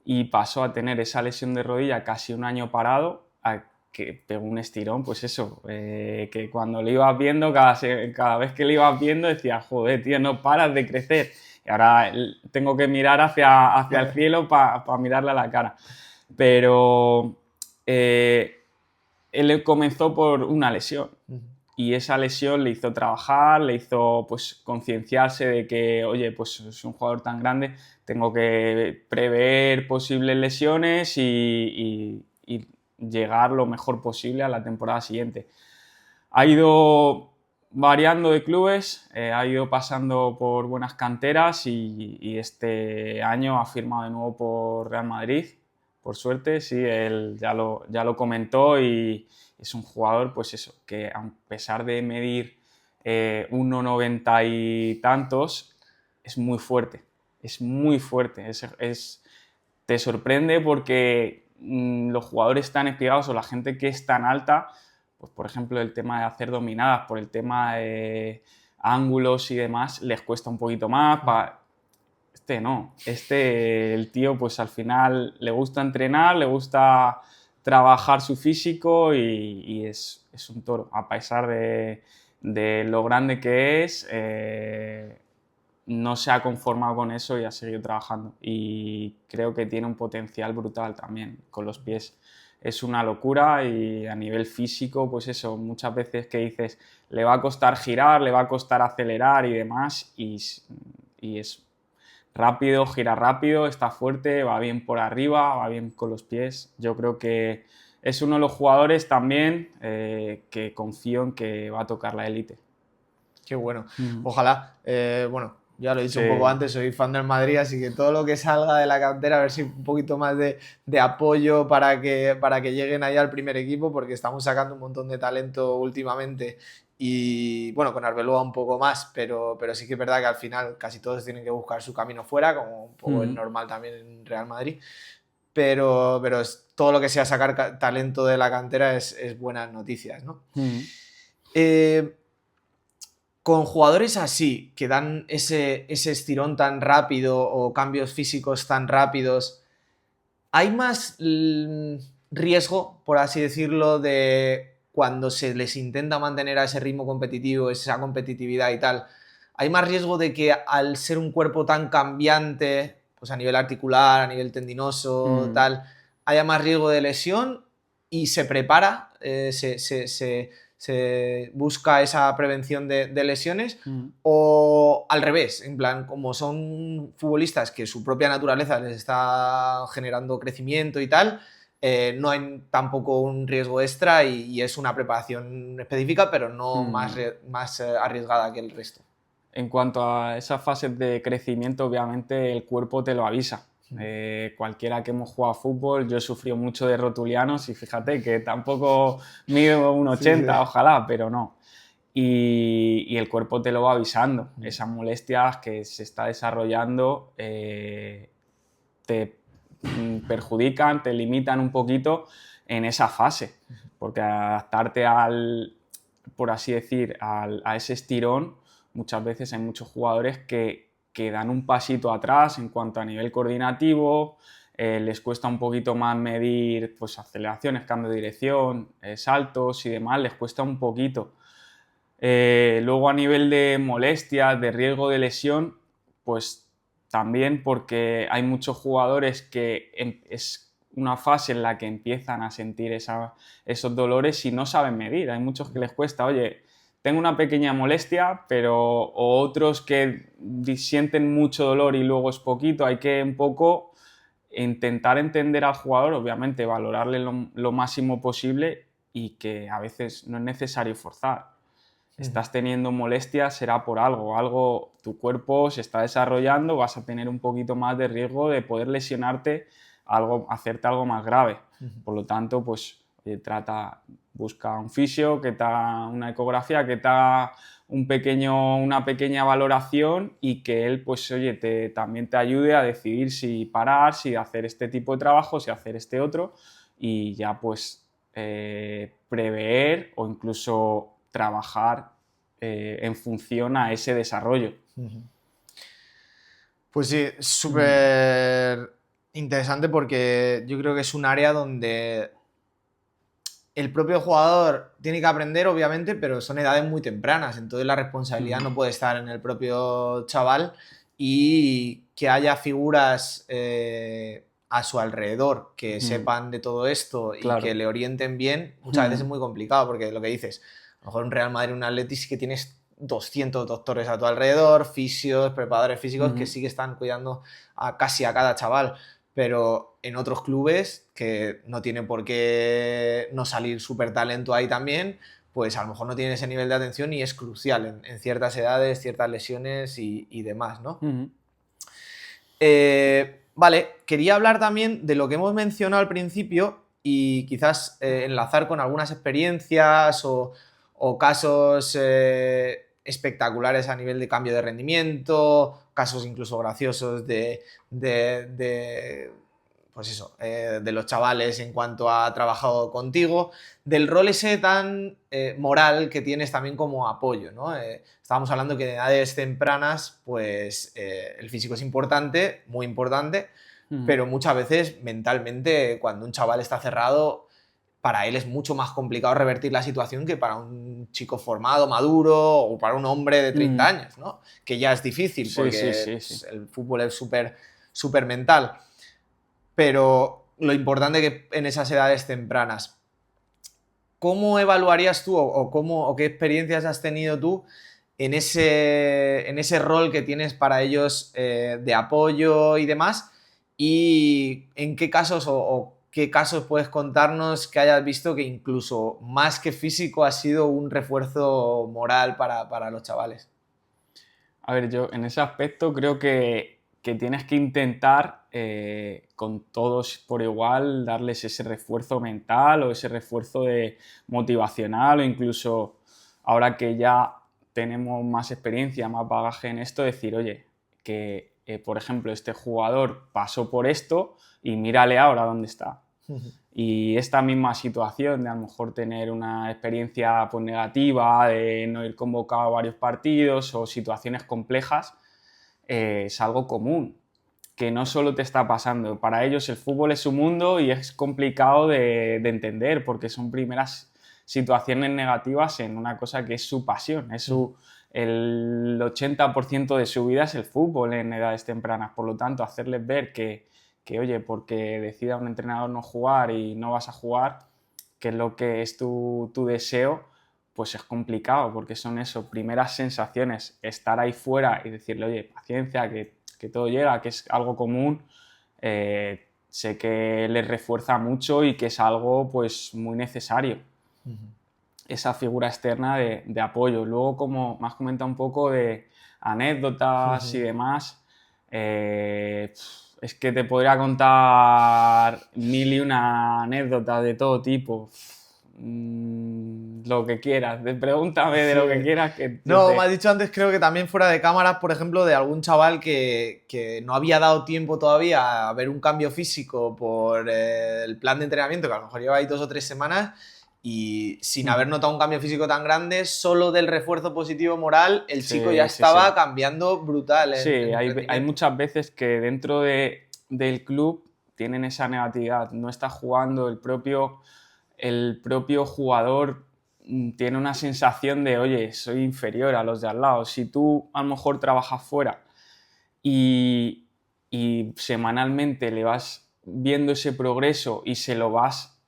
S1: y pasó a tener esa lesión de rodilla casi un año parado a que pegó un estirón, pues eso, que cuando le ibas viendo, cada vez que le ibas viendo decías, joder, tío, no paras de crecer. Y ahora tengo que mirar hacia el cielo para mirarle a la cara. Pero él comenzó por una lesión y esa lesión le hizo trabajar, le hizo pues concienciarse de que, oye, pues es un jugador tan grande, tengo que prever posibles lesiones y llegar lo mejor posible a la temporada siguiente. Ha ido variando de clubes, ha ido pasando por buenas canteras y este año ha firmado de nuevo por Real Madrid, por suerte, sí, él ya lo comentó y es un jugador, pues eso, que a pesar de medir 1,90 y tantos, es muy fuerte, es muy fuerte, te sorprende porque los jugadores tan espiegados o la gente que es tan alta, pues por ejemplo el tema de hacer dominadas, por el tema de ángulos y demás, les cuesta un poquito más. Este no, el tío pues al final le gusta entrenar, le gusta trabajar su físico y es un toro, a pesar de lo grande que es, no se ha conformado con eso y ha seguido trabajando. Y creo que tiene un potencial brutal también con los pies. Es una locura y a nivel físico, pues eso, muchas veces que dices, le va a costar girar, le va a costar acelerar y demás, y es rápido, gira rápido, está fuerte, va bien por arriba, va bien con los pies. Yo creo que es uno de los jugadores también que confío en que va a tocar la élite.
S2: Qué bueno. Ojalá. Bueno, ya lo he dicho
S1: Sí.
S2: un poco antes, soy fan del Madrid, así que todo lo que salga de la cantera, a ver si un poquito más de apoyo para que lleguen ahí al primer equipo, porque estamos sacando un montón de talento últimamente. Y bueno, con Arbeloa un poco más, pero sí que es verdad que al final casi todos tienen que buscar su camino fuera, como un poco es normal también en Real Madrid. Pero todo lo que sea sacar talento de la cantera es buenas noticias, ¿no? Con jugadores así, que dan ese estirón tan rápido o cambios físicos tan rápidos, ¿hay más riesgo, por así decirlo, de cuando se les intenta mantener a ese ritmo competitivo, esa competitividad y tal? ¿Hay más riesgo de que al ser un cuerpo tan cambiante, pues a nivel articular, a nivel tendinoso, tal, haya más riesgo de lesión y se prepara, se busca esa prevención de lesiones? O al revés, en plan, como son futbolistas que su propia naturaleza les está generando crecimiento y tal, no hay tampoco un riesgo extra y es una preparación específica, pero no más arriesgada que el resto.
S1: En cuanto a esas fases de crecimiento, obviamente el cuerpo te lo avisa. Cualquiera que hemos jugado a fútbol, yo he sufrido mucho de rotulianos y fíjate que tampoco mido 1,80,
S2: Sí.
S1: ojalá, pero no. Y el cuerpo te lo va avisando. Esas molestias que se está desarrollando te perjudican, te limitan un poquito en esa fase, porque adaptarte por así decir, a ese estirón, muchas veces hay muchos jugadores que dan un pasito atrás en cuanto a nivel coordinativo, les cuesta un poquito más medir pues, aceleraciones, cambio de dirección, saltos y demás, les cuesta un poquito. Luego a nivel de molestias, de riesgo de lesión, pues también porque hay muchos jugadores que es una fase en la que empiezan a sentir esos dolores y no saben medir. Hay muchos que les cuesta, oye, tengo una pequeña molestia, o otros que sienten mucho dolor y luego es poquito. Hay que un poco intentar entender al jugador, obviamente valorarle lo máximo posible y que a veces no es necesario forzar. Estás teniendo molestias, será por algo, tu cuerpo se está desarrollando, vas a tener un poquito más de riesgo de poder lesionarte, hacerte algo más grave. Por lo tanto, pues busca un fisio, que te haga una ecografía, que te haga una pequeña valoración y que él, pues oye, también te ayude a decidir si parar, si hacer este tipo de trabajo, si hacer este otro y ya pues prever o incluso trabajar en función a ese desarrollo.
S2: Pues sí, súper interesante porque yo creo que es un área donde el propio jugador tiene que aprender, obviamente, pero son edades muy tempranas, entonces la responsabilidad no puede estar en el propio chaval y que haya figuras a su alrededor que sepan de todo esto y
S1: Claro.
S2: que le orienten bien, muchas veces es muy complicado porque lo que dices, a lo mejor un Real Madrid, un Atleti, sí que tienes 200 doctores a tu alrededor, fisios, preparadores físicos que sí que están cuidando casi a cada chaval, pero en otros clubes que no tiene por qué no salir súper talento ahí también, pues a lo mejor no tienen ese nivel de atención y es crucial en ciertas edades, ciertas lesiones y demás, ¿no? Vale, quería hablar también de lo que hemos mencionado al principio y quizás enlazar con algunas experiencias o casos espectaculares a nivel de cambio de rendimiento, casos incluso graciosos pues eso, de los chavales en cuanto ha trabajado contigo, del rol ese tan moral que tienes también como apoyo, ¿no? Estábamos hablando que en edades tempranas, pues el físico es importante, muy importante, pero muchas veces mentalmente cuando un chaval está cerrado, para él es mucho más complicado revertir la situación que para un chico formado, maduro o para un hombre de 30 años, ¿no? Que ya es difícil porque
S1: Sí.
S2: el fútbol es súper mental. Pero lo importante que en esas edades tempranas, ¿cómo evaluarías tú o qué experiencias has tenido tú en ese rol que tienes para ellos de apoyo y demás? ¿Y en qué casos o qué casos puedes contarnos que hayas visto que incluso más que físico ha sido un refuerzo moral para los chavales?
S1: A ver, yo en ese aspecto creo que tienes que intentar con todos por igual darles ese refuerzo mental o ese refuerzo motivacional o incluso ahora que ya tenemos más experiencia, más bagaje en esto, decir, oye, que por ejemplo este jugador pasó por esto y mírale ahora dónde está. Y esta misma situación de a lo mejor tener una experiencia pues, negativa, de no ir convocado a varios partidos o situaciones complejas, es algo común, que no solo te está pasando. Para ellos el fútbol es su mundo y es complicado de entender porque son primeras situaciones negativas en una cosa que es su pasión, el 80% de su vida es el fútbol en edades tempranas. Por lo tanto, hacerles ver que oye, porque decida un entrenador no jugar y no vas a jugar, que es lo que es tu deseo, pues es complicado, porque son eso, primeras sensaciones, estar ahí fuera y decirle, oye, paciencia, que todo llega, que es algo común, sé que les refuerza mucho y que es algo pues muy necesario. Esa figura externa de apoyo. Luego, como me has comentado un poco de anécdotas y demás, es que te podría contar mil y una anécdotas de todo tipo. Lo que quieras, pregúntame de lo que quieras que yo
S2: No, me has
S1: te...
S2: dicho antes, creo que también fuera de cámaras, por ejemplo, de algún chaval que no había dado tiempo todavía a ver un cambio físico por el plan de entrenamiento, que a lo mejor lleva ahí 2 o 3 semanas, y sin haber notado un cambio físico tan grande, solo del refuerzo positivo moral, el chico ya
S1: Sí.
S2: estaba cambiando brutal
S1: Sí,
S2: en
S1: hay
S2: rendimiento.
S1: muchas veces que dentro del club tienen esa negatividad, no está jugando el propio jugador tiene una sensación de, oye, soy inferior a los de al lado. Si tú a lo mejor trabajas fuera y, y semanalmente le vas viendo ese progreso y se lo vas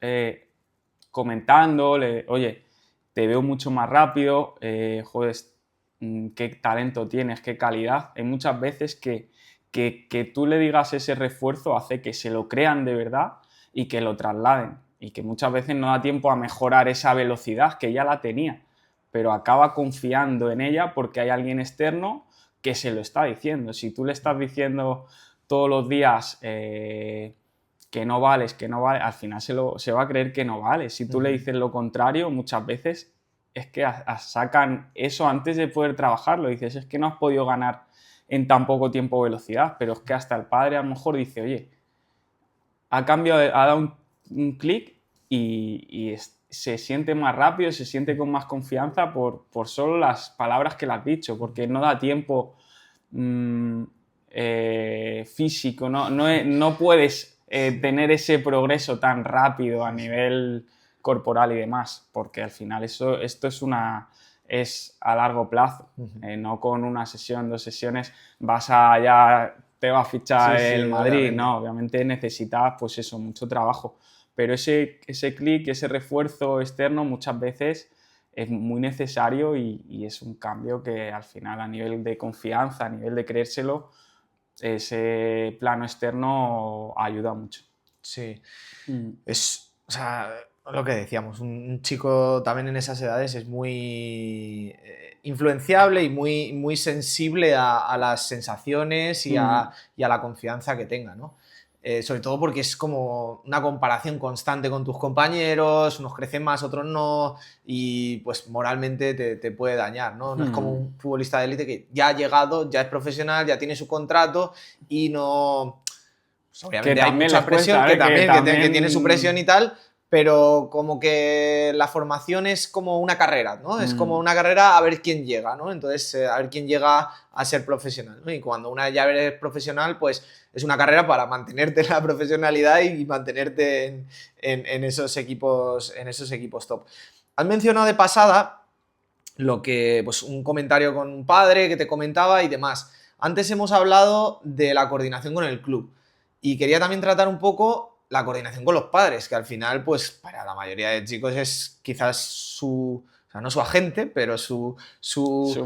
S1: comentando, oye, te veo mucho más rápido, joder, qué talento tienes, qué calidad. Hay muchas veces que tú le digas ese refuerzo hace que se lo crean de verdad y que lo trasladen. Y que muchas veces no da tiempo a mejorar esa velocidad que ya la tenía, pero acaba confiando en ella porque hay alguien externo que se lo está diciendo. Si tú le estás diciendo todos los días que no vales, al final se va a creer que no vales. Si tú le dices lo contrario, muchas veces es que sacan eso antes de poder trabajarlo. Dices, es que no has podido ganar en tan poco tiempo velocidad, pero es que hasta el padre a lo mejor dice, oye, ha dado un clic y se siente más rápido, se siente con más confianza por solo las palabras que le has dicho, porque no da tiempo físico, no puedes tener ese progreso tan rápido a nivel corporal y demás, porque al final esto es a largo plazo, no con una sesión, 2 sesiones ya te va a fichar
S2: Sí,
S1: el Madrid,
S2: obviamente.
S1: no, obviamente necesitas pues eso, mucho trabajo, pero ese clic, ese refuerzo externo muchas veces es muy necesario y es un cambio que al final a nivel de confianza, a nivel de creérselo, ese plano externo ayuda mucho.
S2: Sí.
S1: Mm.
S2: o sea, lo que decíamos, un chico también en esas edades es muy influenciable y muy sensible a las sensaciones y a la confianza que tenga, ¿no? Sobre todo porque es como una comparación constante con tus compañeros, unos crecen más, otros no, y pues moralmente te puede dañar, ¿no? No es como un futbolista de élite que ya ha llegado, ya es profesional, ya tiene su contrato y no... Pues
S1: Que
S2: obviamente hay
S1: también les
S2: mucha presión,
S1: cuesta, ¿eh?
S2: que tiene su presión y tal, pero como que la formación es como una carrera, ¿no? Es como una carrera a ver quién llega, ¿no? Entonces, a ver quién llega a ser profesional, ¿no? Y cuando una ya eres profesional, pues es una carrera para mantenerte en la profesionalidad y mantenerte en esos equipos top. Has mencionado de pasada lo que, pues un comentario con un padre que te comentaba y demás. Antes hemos hablado de la coordinación con el club y quería también tratar un poco la coordinación con los padres, que al final, pues para la mayoría de chicos es quizás o sea, no su agente, pero
S1: Su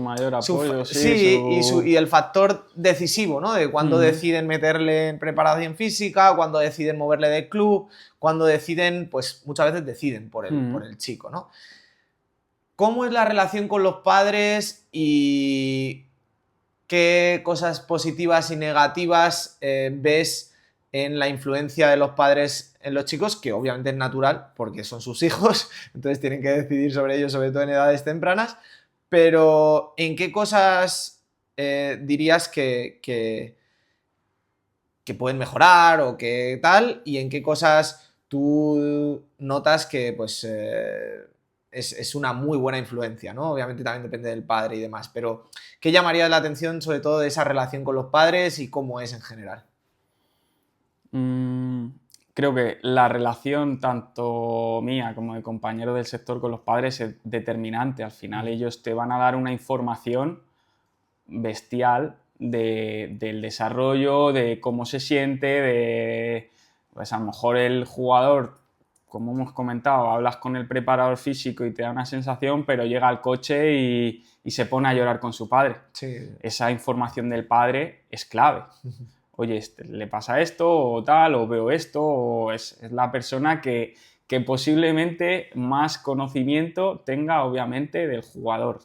S1: mayor apoyo, sí,
S2: sí, y el factor decisivo, ¿no? De cuándo
S1: Ujú.
S2: deciden meterle en preparación física, cuándo deciden moverle del club, cuándo deciden, pues muchas veces deciden por el chico, ¿no? ¿Cómo es la relación con los padres y qué cosas positivas y negativas ves en la influencia de los padres en los chicos? Que obviamente es natural porque son sus hijos, entonces tienen que decidir sobre ellos, sobre todo en edades tempranas, pero ¿en qué cosas dirías que pueden mejorar o qué tal? ¿Y en qué cosas tú notas que pues es una muy buena influencia, ¿no? Obviamente también depende del padre y demás, pero ¿qué llamaría la atención sobre todo de esa relación con los padres y cómo es en general?
S1: Mm, Creo que la relación tanto mía como de compañero del sector con los padres es determinante. Al final ellos te van a dar una información bestial del desarrollo, de cómo se siente, de pues a lo mejor el jugador, como hemos comentado, hablas con el preparador físico y te da una sensación, pero llega al coche y se pone a llorar con su padre.
S2: Sí.
S1: Esa información del padre es clave. Oye, le pasa esto o tal, o veo esto, o es la persona que posiblemente más conocimiento tenga, obviamente, del jugador.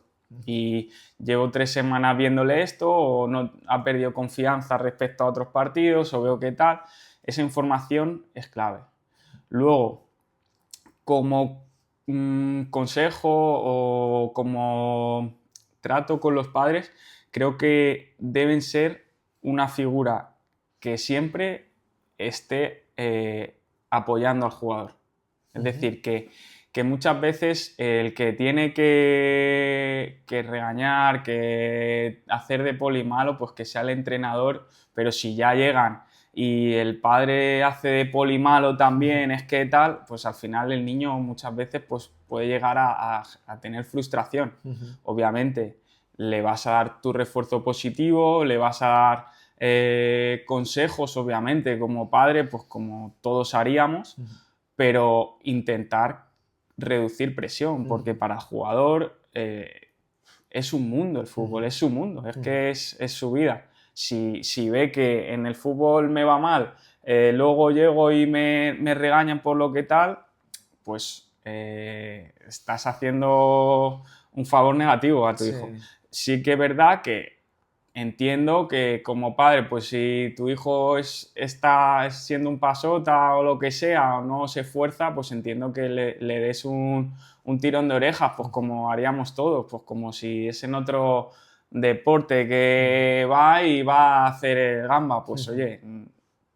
S1: Y llevo 3 semanas viéndole esto, o no ha perdido confianza respecto a otros partidos, o veo qué tal. Esa información es clave. Luego, como consejo o como trato con los padres, creo que deben ser una figura que siempre esté apoyando al jugador. Es decir, que muchas veces el que tiene que regañar, que hacer de poli malo, pues que sea el entrenador, pero si ya llegan y el padre hace de poli malo también, es que tal, pues al final el niño muchas veces pues, puede llegar a tener frustración. Obviamente, le vas a dar tu refuerzo positivo, le vas a dar consejos, obviamente, como padre, pues como todos haríamos, pero intentar reducir presión, porque para el jugador es un mundo, el fútbol es su mundo, es que es su vida. Si ve que en el fútbol me va mal, luego llego y me regañan por lo que tal, pues estás haciendo un favor negativo a tu hijo.
S2: Sí.
S1: Sí que es verdad que entiendo que como padre, pues si tu hijo está siendo un pasota o lo que sea, o no se esfuerza, pues entiendo que le des un tirón de orejas, pues como haríamos todos, pues como si es en otro deporte que va y va a hacer el gamba, pues oye,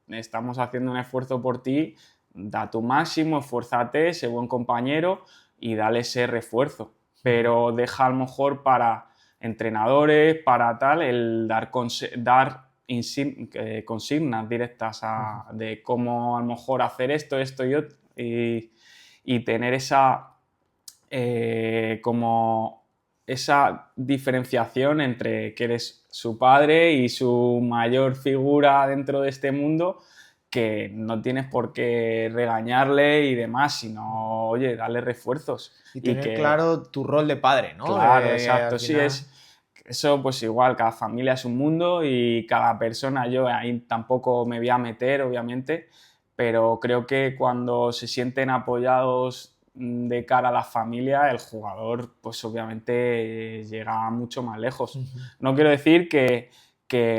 S1: estamos haciendo un esfuerzo por ti, da tu máximo, esfuérzate, sé buen compañero y dale ese refuerzo, pero deja a lo mejor para entrenadores, para tal, el dar consignas directas de cómo a lo mejor hacer esto, esto y otro, y tener como esa diferenciación entre que eres su padre y su mayor figura dentro de este mundo, que no tienes por qué regañarle y demás, sino, oye, darle refuerzos.
S2: Y
S1: Y
S2: tener
S1: que,
S2: claro tu rol de padre, ¿no?
S1: claro,
S2: Al
S1: exacto, sí,
S2: final...
S1: eso pues igual, cada familia es un mundo y cada persona, yo ahí tampoco me voy a meter, obviamente, pero creo que cuando se sienten apoyados de cara a la familia, el jugador pues obviamente llega mucho más lejos. No quiero decir que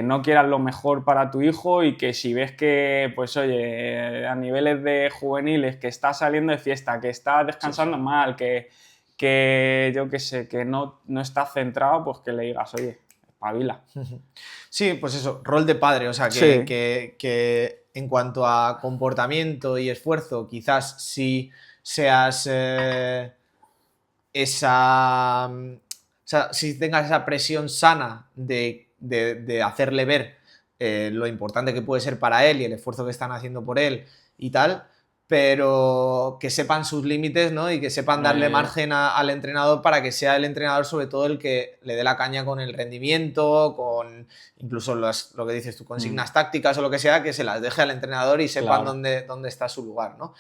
S1: no quieras lo mejor para tu hijo y que si ves que, pues oye, a niveles de juveniles, que está saliendo de fiesta, que está descansando mal, que yo qué sé, que no está centrado, pues que le digas, oye, espabila.
S2: Sí, pues eso, rol de padre, o sea,
S1: Sí.
S2: que en cuanto a comportamiento y esfuerzo, quizás sí seas o sea, si tengas esa presión sana de hacerle ver lo importante que puede ser para él y el esfuerzo que están haciendo por él y tal, pero que sepan sus límites, ¿no? Y que sepan darle margen al entrenador para que sea el entrenador sobre todo el que le dé la caña con el rendimiento, con incluso lo que dices tú, consignas tácticas o lo que sea, que se las deje al entrenador y sepan
S1: Claro.
S2: dónde está su lugar, ¿no?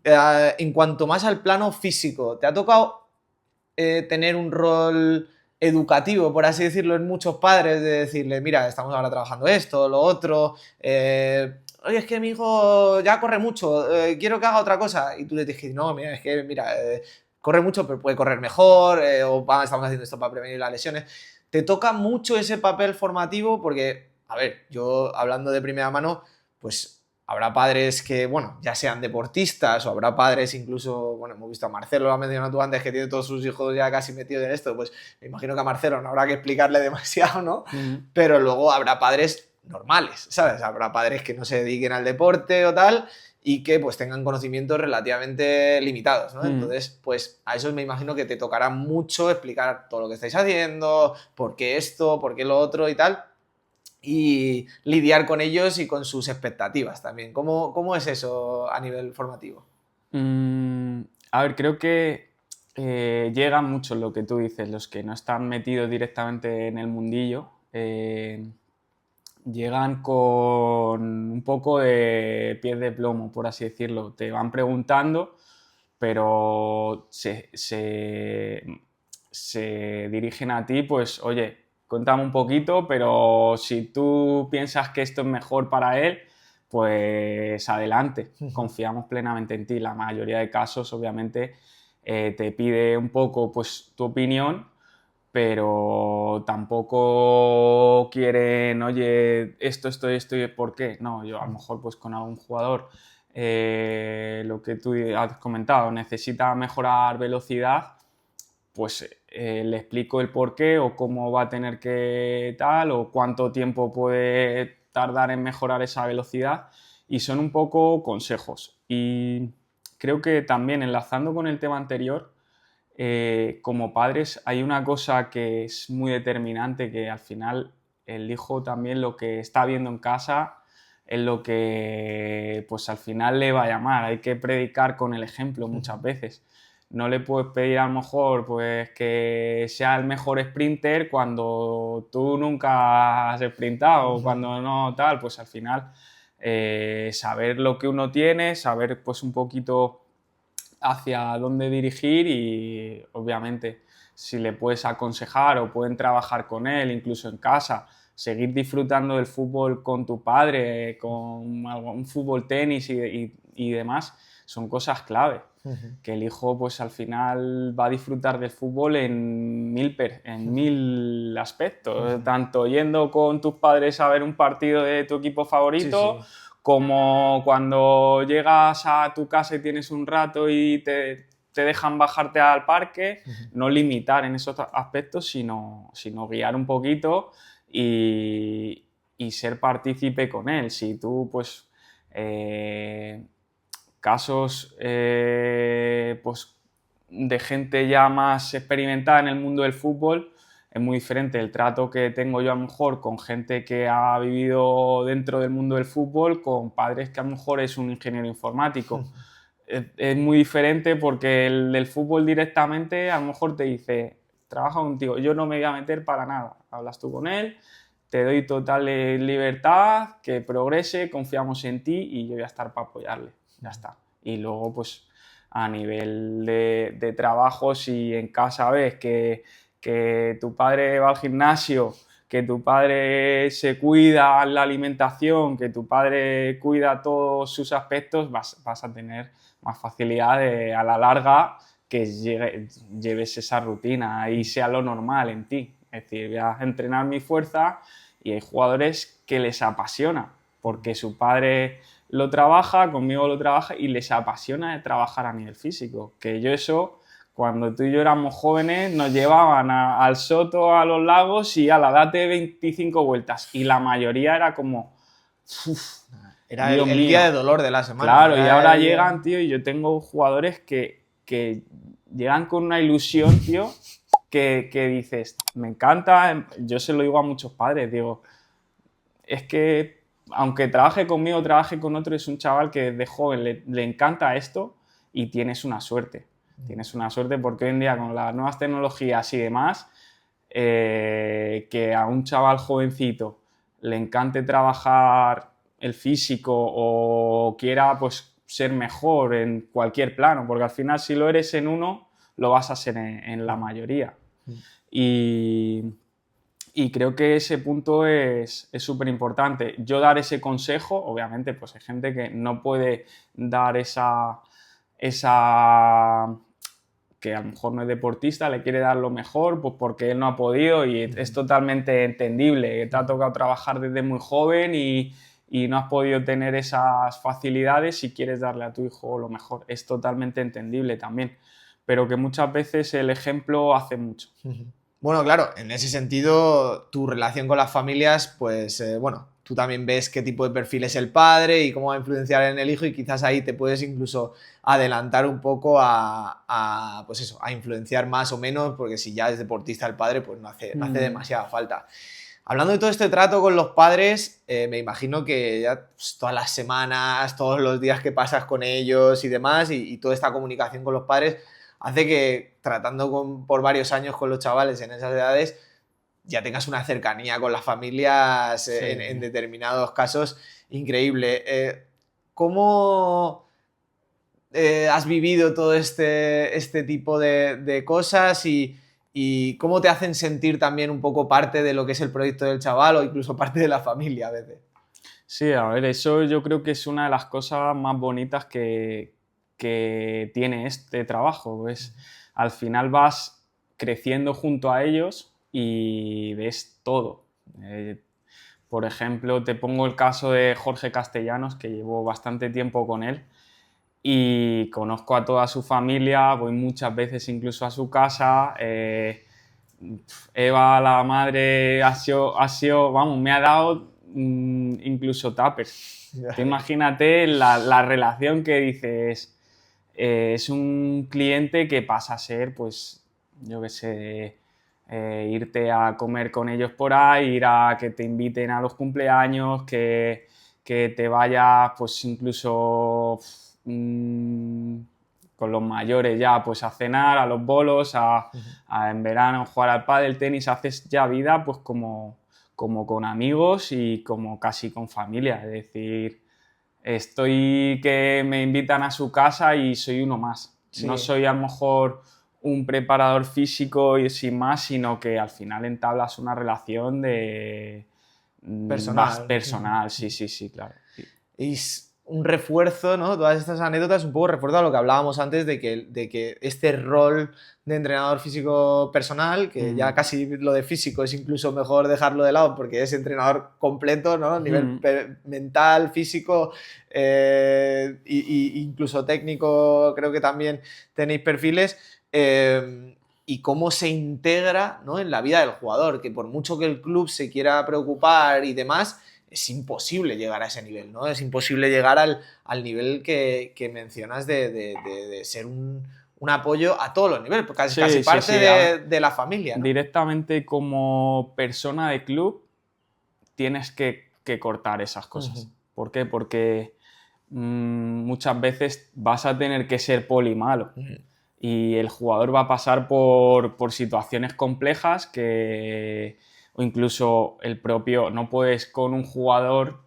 S2: En cuanto más al plano físico, ¿te ha tocado tener un rol educativo, por así decirlo, en muchos padres, de decirle, mira, estamos ahora trabajando esto, lo otro, oye, es que mi hijo ya corre mucho, quiero que haga otra cosa, y tú le dices, no, mira, es que, mira, corre mucho, pero puede correr mejor, estamos haciendo esto para prevenir las lesiones. ¿Te toca mucho ese papel formativo? Porque, a ver, yo hablando de primera mano, pues habrá padres que, bueno, ya sean deportistas o habrá padres incluso, bueno, hemos visto a Marcelo, lo has mencionado tú antes, que tiene todos sus hijos ya casi metidos en esto, pues me imagino que a Marcelo no habrá que explicarle demasiado, ¿no? Pero luego habrá padres normales, ¿sabes? Habrá padres que no se dediquen al deporte o tal y que pues tengan conocimientos relativamente limitados, ¿no? Entonces, pues a eso me imagino que te tocará mucho explicar todo lo que estáis haciendo, por qué esto, por qué lo otro y tal, y lidiar con ellos y con sus expectativas también. ¿Cómo es eso a nivel formativo?
S1: A ver, creo que llegan mucho lo que tú dices, los que no están metidos directamente en el mundillo, llegan con un poco de pies de plomo, por así decirlo. Te van preguntando, pero se dirigen a ti, pues, oye, cuéntame un poquito, pero si tú piensas que esto es mejor para él, pues adelante, confiamos plenamente en ti. La mayoría de casos, obviamente, te pide un poco, pues, tu opinión, pero tampoco quieren, oye, esto y por qué. No, yo a lo mejor pues con algún jugador, lo que tú has comentado, necesita mejorar velocidad, pues le explico el por qué o cómo va a tener que tal o cuánto tiempo puede tardar en mejorar esa velocidad y son un poco consejos. Y creo que también enlazando con el tema anterior, como padres hay una cosa que es muy determinante, que al final el hijo también lo que está viendo en casa es lo que pues al final le va a llamar. Hay que predicar con el ejemplo muchas veces. No le puedes pedir a lo mejor pues que sea el mejor sprinter cuando tú nunca has sprintado, cuando no tal, pues al final saber lo que uno tiene, saber pues un poquito hacia dónde dirigir y obviamente si le puedes aconsejar o pueden trabajar con él, incluso en casa, seguir disfrutando del fútbol con tu padre, con un fútbol tenis y demás, son cosas clave. Que el hijo pues al final va a disfrutar del fútbol en mil aspectos, tanto yendo con tus padres a ver un partido de tu equipo favorito,
S2: Sí, sí.
S1: como cuando llegas a tu casa y tienes un rato y te dejan bajarte al parque, no limitar en esos aspectos, sino guiar un poquito y ser partícipe con él. Si tú, pues, casos pues, de gente ya más experimentada en el mundo del fútbol, es muy diferente el trato que tengo yo a lo mejor con gente que ha vivido dentro del mundo del fútbol, con padres que a lo mejor es un ingeniero informático. Es muy diferente porque el del fútbol directamente a lo mejor te dice, trabaja contigo, yo no me voy a meter para nada, hablas tú con él, te doy total libertad, que progrese, confiamos en ti y yo voy a estar para apoyarle, ya está. Y luego pues a nivel de trabajo, si en casa ves que tu padre va al gimnasio, que tu padre se cuida la alimentación, que tu padre cuida todos sus aspectos, vas a tener más facilidad de, a la larga, que lleves esa rutina y sea lo normal en ti. Es decir, voy a entrenar mi fuerza y hay jugadores que les apasiona porque su padre lo trabaja, conmigo lo trabaja y les apasiona de trabajar a nivel físico. Que yo eso, cuando tú y yo éramos jóvenes, nos llevaban al Soto, a los lagos y a la date 25 vueltas. Y la mayoría era como, uff,
S2: era
S1: Dios
S2: el
S1: mío.
S2: día de dolor de la semana.
S1: Claro,
S2: era
S1: y ahora
S2: el día...
S1: llegan, tío, y yo tengo jugadores que llegan con una ilusión, tío, que dices, me encanta, yo se lo digo a muchos padres, digo, es que aunque trabaje conmigo o trabaje con otro, es un chaval que desde joven le encanta esto y tienes una suerte. Tienes una suerte porque hoy en día con las nuevas tecnologías y demás, que a un chaval jovencito le encante trabajar el físico o quiera pues ser mejor en cualquier plano, porque al final si lo eres en uno, lo vas a ser en la mayoría. Y creo que ese punto es súper importante. Yo dar ese consejo, obviamente, pues hay gente que no puede dar esa que a lo mejor no es deportista, le quiere dar lo mejor, pues porque él no ha podido y es totalmente entendible. Te ha tocado trabajar desde muy joven y no has podido tener esas facilidades y quieres darle a tu hijo lo mejor. Es totalmente entendible también, pero que muchas veces el ejemplo hace mucho.
S2: Bueno, claro, en ese sentido, tu relación con las familias, pues bueno, tú también ves qué tipo de perfil es el padre y cómo va a influenciar en el hijo y quizás ahí te puedes incluso adelantar un poco pues eso, a influenciar más o menos, porque si ya es deportista el padre, pues no hace demasiada falta. Hablando de todo este trato con los padres, me imagino que ya pues, todas las semanas, todos los días que pasas con ellos y demás, y toda esta comunicación con los padres, hace que tratando por varios años con los chavales en esas edades, ya tengas una cercanía con las familias
S1: Sí.
S2: en determinados casos increíble. ¿Cómo has vivido todo este tipo de cosas y cómo te hacen sentir también un poco parte de lo que es el proyecto del chaval o incluso parte de la familia a veces?
S1: Sí, a ver, eso yo creo que es una de las cosas más bonitas que tiene este trabajo. Al final vas creciendo junto a ellos y ves todo. Por ejemplo, te pongo el caso de Jorge Castellanos, que llevo bastante tiempo con él y conozco a toda su familia, voy muchas veces incluso a su casa. Eva, la madre, vamos, me ha dado incluso tuppers. Tú imagínate la relación que dices, es un cliente que pasa a ser, pues, yo qué sé, irte a comer con ellos por ahí, ir a que te inviten a los cumpleaños, que te vayas, pues, incluso con los mayores ya, pues, a cenar, a los bolos, en verano jugar al pádel, tenis, haces ya vida, pues, como con amigos y como casi con familia, es decir, estoy que me invitan a su casa y soy uno más.
S2: Sí.
S1: No soy a lo mejor un preparador físico y sin más, sino que al final entablas una relación de personal, sí, claro. Sí.
S2: Es un refuerzo, ¿no? Todas estas anécdotas un poco refuerzan lo que hablábamos antes de que este rol de entrenador físico personal, que ya casi lo de físico es incluso mejor dejarlo de lado porque es entrenador completo, ¿no? A nivel mental, físico incluso técnico, creo que también tenéis perfiles. Y cómo se integra, ¿no? En la vida del jugador, que por mucho que el club se quiera preocupar y demás, es imposible llegar a ese nivel, ¿no? Es imposible llegar al nivel que mencionas de ser un apoyo a todos los niveles, porque casi parte de la familia, ¿no?
S1: Directamente como persona de club tienes que cortar esas cosas. ¿Por qué? Porque muchas veces vas a tener que ser poli malo. Y el jugador va a pasar por situaciones complejas o incluso el propio, no puedes con un jugador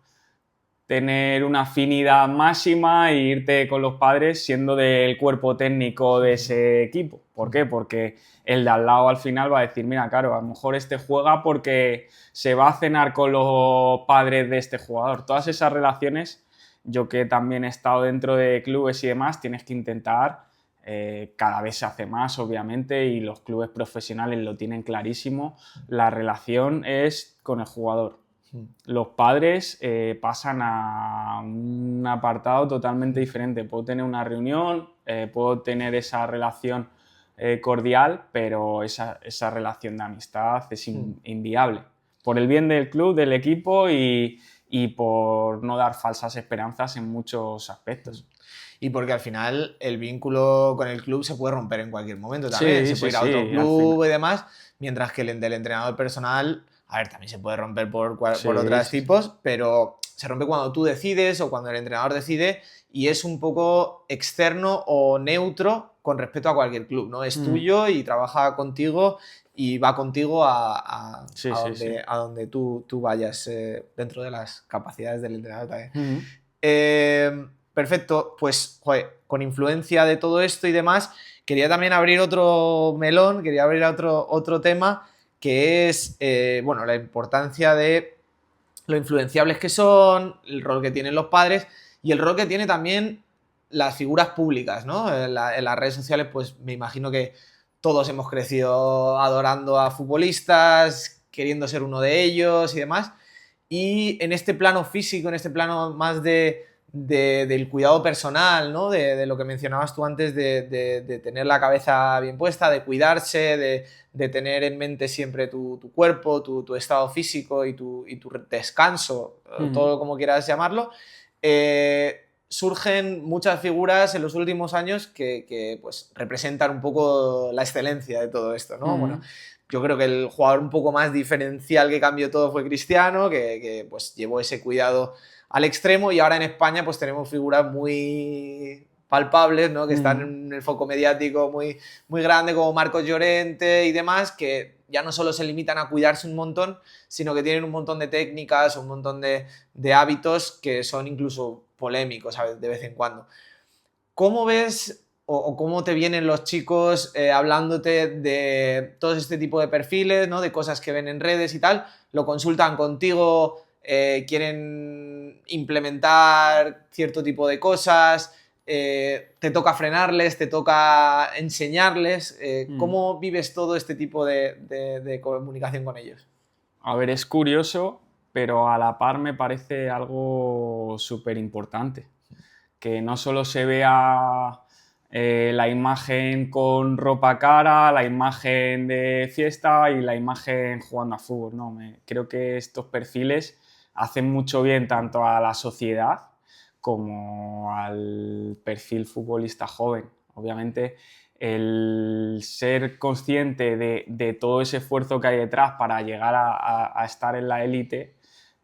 S1: tener una afinidad máxima e irte con los padres siendo del cuerpo técnico de ese equipo. ¿Por qué? Porque el de al lado al final va a decir, mira, claro, a lo mejor este juega porque se va a cenar con los padres de este jugador. Todas esas relaciones, yo que también he estado dentro de clubes y demás, tienes que intentar, cada vez se hace más, obviamente, y los clubes profesionales lo tienen clarísimo, la relación es con el jugador. Los padres pasan a un apartado totalmente diferente. Puedo tener una reunión, puedo tener esa relación cordial, pero esa relación de amistad es inviable. Por el bien del club, del equipo y por no dar falsas esperanzas en muchos aspectos.
S2: Y porque al final el vínculo con el club se puede romper en cualquier momento también. Se puede ir a otro
S1: al
S2: club
S1: final.
S2: y demás, mientras que el del entrenador personal, a ver, también se puede romper por otros
S1: Sí.
S2: tipos, pero se rompe cuando tú decides o cuando el entrenador decide y es un poco externo o neutro con respecto a cualquier club, ¿no? Es tuyo y trabaja contigo y va contigo a donde tú vayas dentro de las capacidades del entrenador también. Perfecto, pues joder, con influencia de todo esto y demás, quería también abrir otro melón, quería abrir otro tema que es bueno, la importancia de lo influenciables que son, el rol que tienen los padres y el rol que tiene también las figuras públicas, ¿no? En las redes sociales, pues me imagino que todos hemos crecido adorando a futbolistas, queriendo ser uno de ellos y demás. Y en este plano físico, en este plano más del cuidado personal, ¿no? De lo que mencionabas tú antes, de tener la cabeza bien puesta, de cuidarse, de tener en mente siempre tu cuerpo, tu estado físico y tu descanso, todo como quieras llamarlo, surgen muchas figuras en los últimos años que pues, representan un poco la excelencia de todo esto, ¿no? Bueno, yo creo que el jugador un poco más diferencial que cambió todo fue Cristiano, que pues llevó ese cuidado al extremo y ahora en España pues tenemos figuras muy palpables, ¿no? Que están en el foco mediático muy, muy grande como Marcos Llorente y demás, que ya no solo se limitan a cuidarse un montón, sino que tienen un montón de técnicas, un montón de hábitos que son incluso polémicos, ¿sabes? De vez en cuando. ¿Cómo ves o cómo te vienen los chicos hablándote de todo este tipo de perfiles, ¿no? De cosas que ven en redes y tal? ¿Lo consultan contigo? ¿Quieren implementar cierto tipo de cosas? ¿Te toca frenarles? ¿Te toca enseñarles? ¿Cómo vives todo este tipo de comunicación con ellos?
S1: A ver, es curioso, pero a la par me parece algo súper importante. Que no solo se vea la imagen con ropa cara, la imagen de fiesta y la imagen jugando a fútbol. No, creo que estos perfiles hacen mucho bien tanto a la sociedad como al perfil futbolista joven. Obviamente, el ser consciente de todo ese esfuerzo que hay detrás para llegar a estar en la élite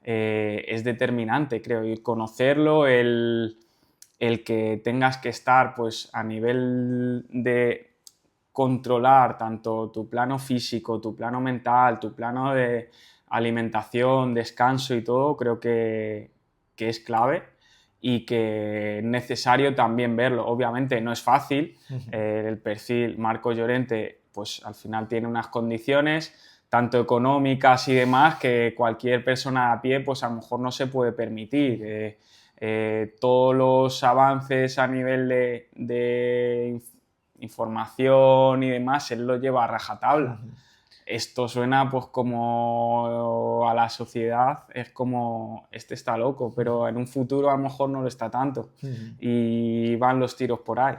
S1: es determinante, creo, y conocerlo, el que tengas que estar pues, a nivel de controlar tanto tu plano físico, tu plano mental, tu plano de alimentación, descanso y todo, creo que es clave y que es necesario también verlo. Obviamente no es fácil, el perfil Marcos Llorente pues al final tiene unas condiciones tanto económicas y demás que cualquier persona a pie pues a lo mejor no se puede permitir. Todos los avances a nivel de información y demás, él lo lleva a rajatabla. Esto suena pues como a la sociedad, es como, este está loco, pero en un futuro a lo mejor no lo está tanto y van los tiros por ahí.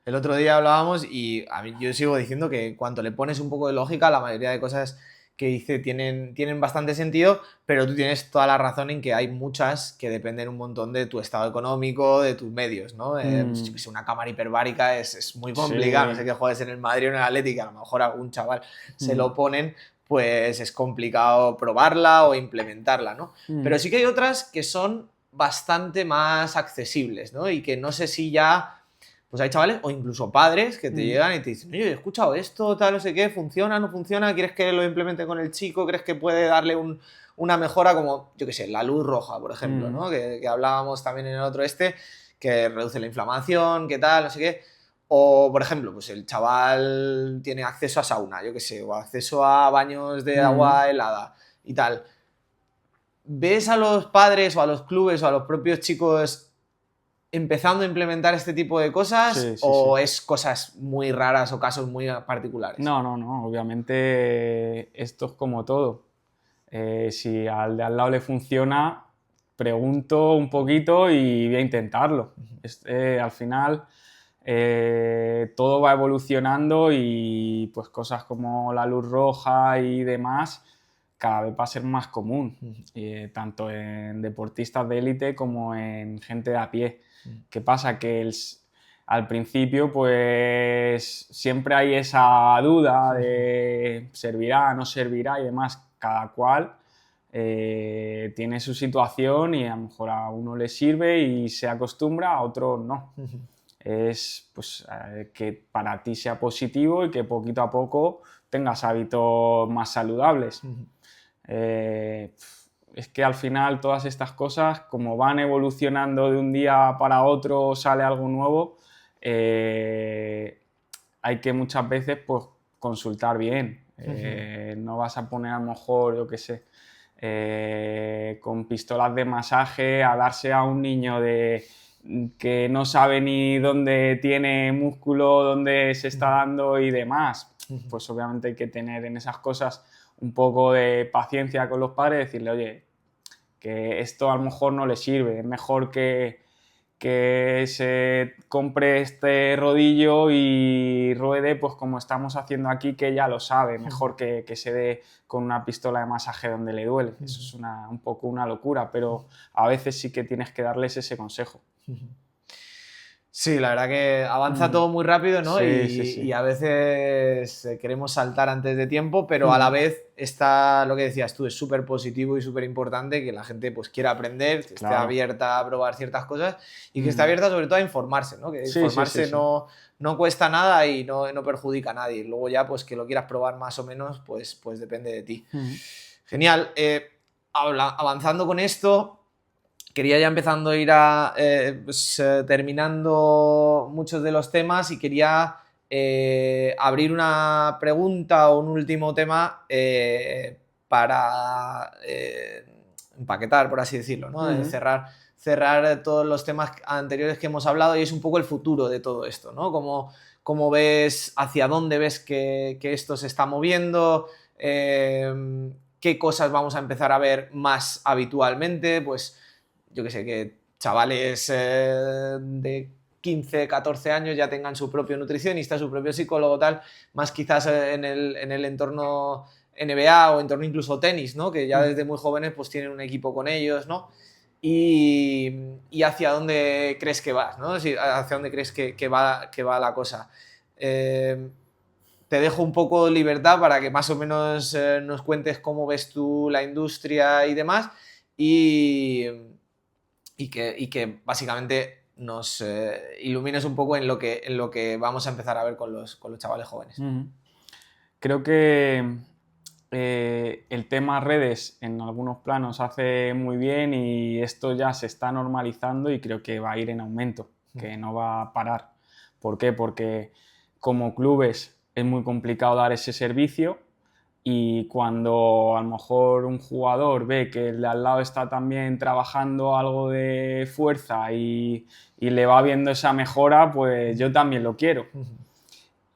S2: El otro día hablábamos y a mí, yo sigo diciendo que cuando le pones un poco de lógica, la mayoría de cosas que dice tienen bastante sentido, pero tú tienes toda la razón en que hay muchas que dependen un montón de tu estado económico, de tus medios, ¿no? Pues, una cámara hiperbárica es muy complicado, no sé que juegues en el Madrid o en el Atlético, a lo mejor algún chaval se lo ponen, pues es complicado probarla o implementarla, ¿no? Pero sí que hay otras que son bastante más accesibles, ¿no? Y que no sé si ya pues hay chavales o incluso padres que te llegan y te dicen, oye, he escuchado esto, tal, no sé qué, funciona, no funciona, ¿quieres que lo implemente con el chico? ¿Crees que puede darle una mejora como, yo qué sé, la luz roja, por ejemplo, ¿no? Que hablábamos también en el otro que reduce la inflamación, qué tal, no sé qué. O, por ejemplo, pues el chaval tiene acceso a sauna, yo qué sé, o acceso a baños de agua helada y tal. ¿Ves a los padres o a los clubes o a los propios chicos empezando a implementar este tipo de cosas
S1: Sí, sí,
S2: o
S1: sí.
S2: es cosas muy raras o casos muy particulares?
S1: No, no, no. Obviamente esto es como todo. Si al de al lado le funciona, pregunto un poquito y voy a intentarlo. Al final todo va evolucionando y pues cosas como la luz roja y demás cada vez va a ser más común, tanto en deportistas de élite como en gente de a pie. ¿Qué pasa? Que al principio pues siempre hay esa duda de servirá, no servirá y demás. Cada cual tiene su situación y a lo mejor a uno le sirve y se acostumbra, a otro no. Es pues, que para ti sea positivo y que poquito a poco tengas hábitos más saludables. Es que al final todas estas cosas, como van evolucionando de un día para otro, sale algo nuevo, hay que muchas veces pues, consultar bien. No vas a poner a lo mejor, yo qué sé, con pistolas de masaje a darse a un niño que no sabe ni dónde tiene músculo, dónde se está dando y demás. Pues obviamente hay que tener en esas cosas un poco de paciencia con los padres, decirle, oye, que esto a lo mejor no le sirve, es mejor que se compre este rodillo y ruede pues como estamos haciendo aquí, que ya lo sabe, mejor que se dé con una pistola de masaje donde le duele. Eso es un poco una locura, pero a veces sí que tienes que darles ese consejo.
S2: Sí, la verdad que avanza todo muy rápido, ¿no?
S1: Sí, sí, sí.
S2: Y a veces queremos saltar antes de tiempo, pero a la vez está lo que decías tú, es súper positivo y súper importante que la gente pues quiera aprender, que esté
S1: Claro.
S2: abierta a probar ciertas cosas y que esté abierta sobre todo a informarse, ¿no? Que
S1: Sí, sí,
S2: informarse
S1: sí, sí.
S2: no cuesta nada y no perjudica a nadie. Luego ya pues que lo quieras probar más o menos, pues depende de ti. Genial. Avanzando con esto, quería ya empezando a ir terminando muchos de los temas y quería abrir una pregunta o un último tema para empaquetar, por así decirlo, ¿no? Cerrar todos los temas anteriores que hemos hablado y es un poco el futuro de todo esto, ¿no? Cómo ves, hacia dónde ves que esto se está moviendo, qué cosas vamos a empezar a ver más habitualmente, pues yo que sé, que chavales de 15, 14 años ya tengan su propio nutricionista, su propio psicólogo, tal, más quizás en el entorno NBA o entorno incluso tenis, ¿no? Que ya desde muy jóvenes pues tienen un equipo con ellos, ¿no? Y hacia dónde crees que vas, ¿no? Hacia dónde crees que va la cosa. Te dejo un poco libertad para que más o menos nos cuentes cómo ves tú la industria y demás y que básicamente nos ilumines un poco en lo que vamos a empezar a ver con los chavales jóvenes.
S1: Creo que el tema redes en algunos planos hace muy bien y esto ya se está normalizando y creo que va a ir en aumento, que no va a parar. ¿Por qué? Porque como clubes es muy complicado dar ese servicio y cuando a lo mejor un jugador ve que el de al lado está también trabajando algo de fuerza y le va viendo esa mejora, pues yo también lo quiero.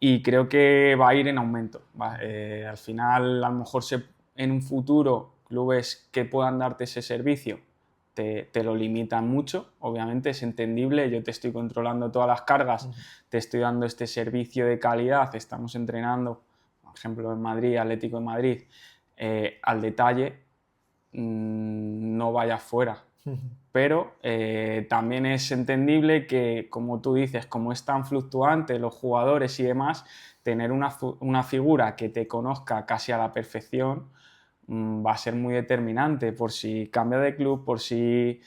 S1: Y creo que va a ir en aumento. Al final, a lo mejor en un futuro, clubes que puedan darte ese servicio te lo limitan mucho, obviamente es entendible, yo te estoy controlando todas las cargas, te estoy dando este servicio de calidad, estamos entrenando, por ejemplo, en Madrid, Atlético de Madrid, al detalle, no vaya fuera. Pero también es entendible que, como tú dices, como es tan fluctuante los jugadores y demás, tener una figura que te conozca casi a la perfección va a ser muy determinante por si cambia de club, por si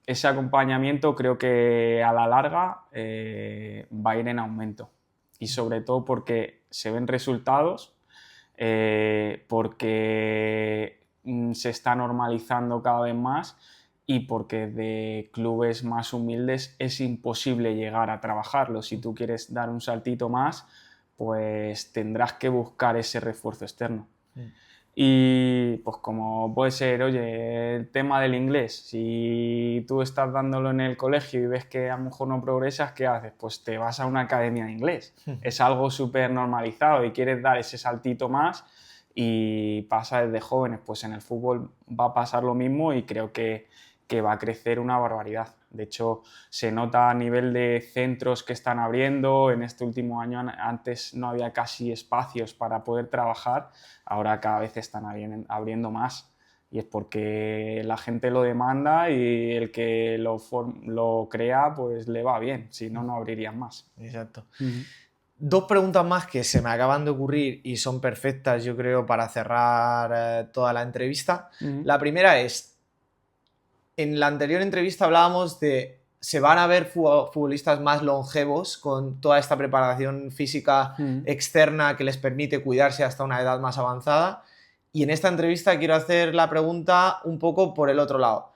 S1: ese acompañamiento creo que a la larga va a ir en aumento. Y sobre todo porque se ven resultados, porque se está normalizando cada vez más y porque de clubes más humildes es imposible llegar a trabajarlo. Si tú quieres dar un saltito más, pues tendrás que buscar ese refuerzo externo. Y pues como puede ser, oye, el tema del inglés, si tú estás dándolo en el colegio y ves que a lo mejor no progresas, ¿qué haces? Pues te vas a una academia de inglés. Es algo súper normalizado y quieres dar ese saltito más y pasa desde jóvenes. Pues en el fútbol va a pasar lo mismo y creo que va a crecer una barbaridad. De hecho, se nota a nivel de centros que están abriendo. En este último año antes no había casi espacios para poder trabajar. Ahora cada vez están abriendo más. Y es porque la gente lo demanda y el que lo crea pues le va bien. Si no, no abrirían más.
S2: Exacto. Dos preguntas más que se me acaban de ocurrir y son perfectas, yo creo, para cerrar toda la entrevista. La primera es, en la anterior entrevista hablábamos de se van a ver futbolistas más longevos con toda esta preparación física externa que les permite cuidarse hasta una edad más avanzada. Y en esta entrevista quiero hacer la pregunta un poco por el otro lado.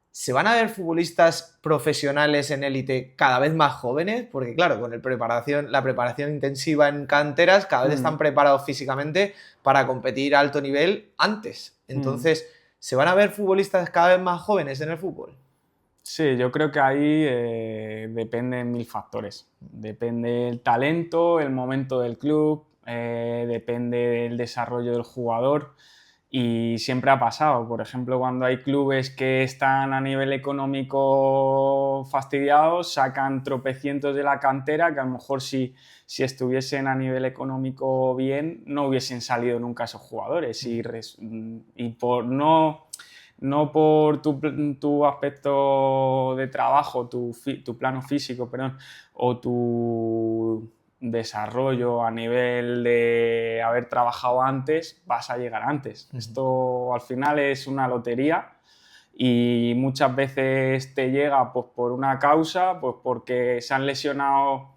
S2: ¿Se van a ver futbolistas profesionales en élite cada vez más jóvenes? Porque claro, con la preparación intensiva en canteras, cada vez están preparados físicamente para competir a alto nivel antes. Entonces, ¿se van a ver futbolistas cada vez más jóvenes en el fútbol?
S1: Sí, yo creo que ahí dependen mil factores. Depende el talento, el momento del club, depende del desarrollo del jugador. Y siempre ha pasado, por ejemplo, cuando hay clubes que están a nivel económico fastidiados, sacan tropecientos de la cantera que a lo mejor si estuviesen a nivel económico bien no hubiesen salido nunca esos jugadores. Y por no por tu aspecto de trabajo, tu plano físico, perdón, o tu desarrollo a nivel de haber trabajado antes, vas a llegar antes. Esto al final es una lotería y muchas veces te llega pues, por una causa, pues porque se han lesionado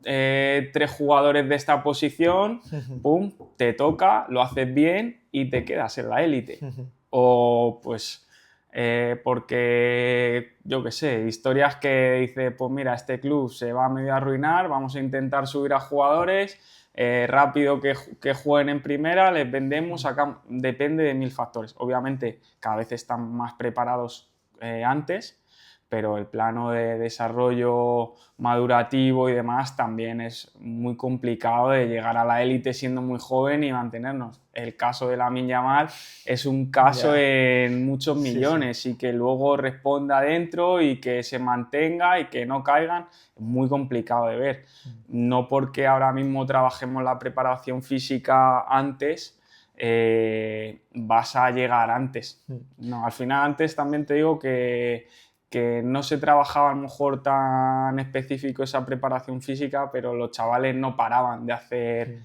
S1: 3 jugadores de esta posición, pum, te toca, lo haces bien y te quedas en la élite. O pues porque, yo qué sé, historias que dice, pues mira, este club se va a medio arruinar, vamos a intentar subir a jugadores, rápido que jueguen en primera, les vendemos, acá depende de mil factores. Obviamente cada vez están más preparados antes, pero el plano de desarrollo madurativo y demás también es muy complicado de llegar a la élite siendo muy joven y mantenernos. El caso de Lamine Yamal es un caso en muchos millones y que luego responda dentro y que se mantenga y que no caigan, es muy complicado de ver. No porque ahora mismo trabajemos la preparación física antes, vas a llegar antes. No, al final antes también te digo que no se trabajaba a lo mejor tan específico esa preparación física, pero los chavales no paraban de hacer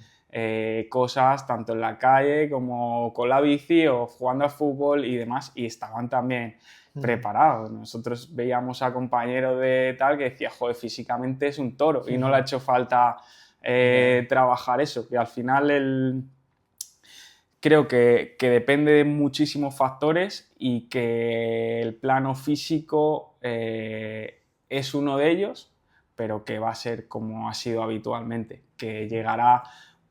S1: cosas tanto en la calle como con la bici o jugando al fútbol y demás, y estaban también preparados. Nosotros veíamos a compañeros de tal que decía, joder, físicamente es un toro y no le ha hecho falta trabajar eso, que al final creo que depende de muchísimos factores y que el plano físico es uno de ellos, pero que va a ser como ha sido habitualmente, que llegará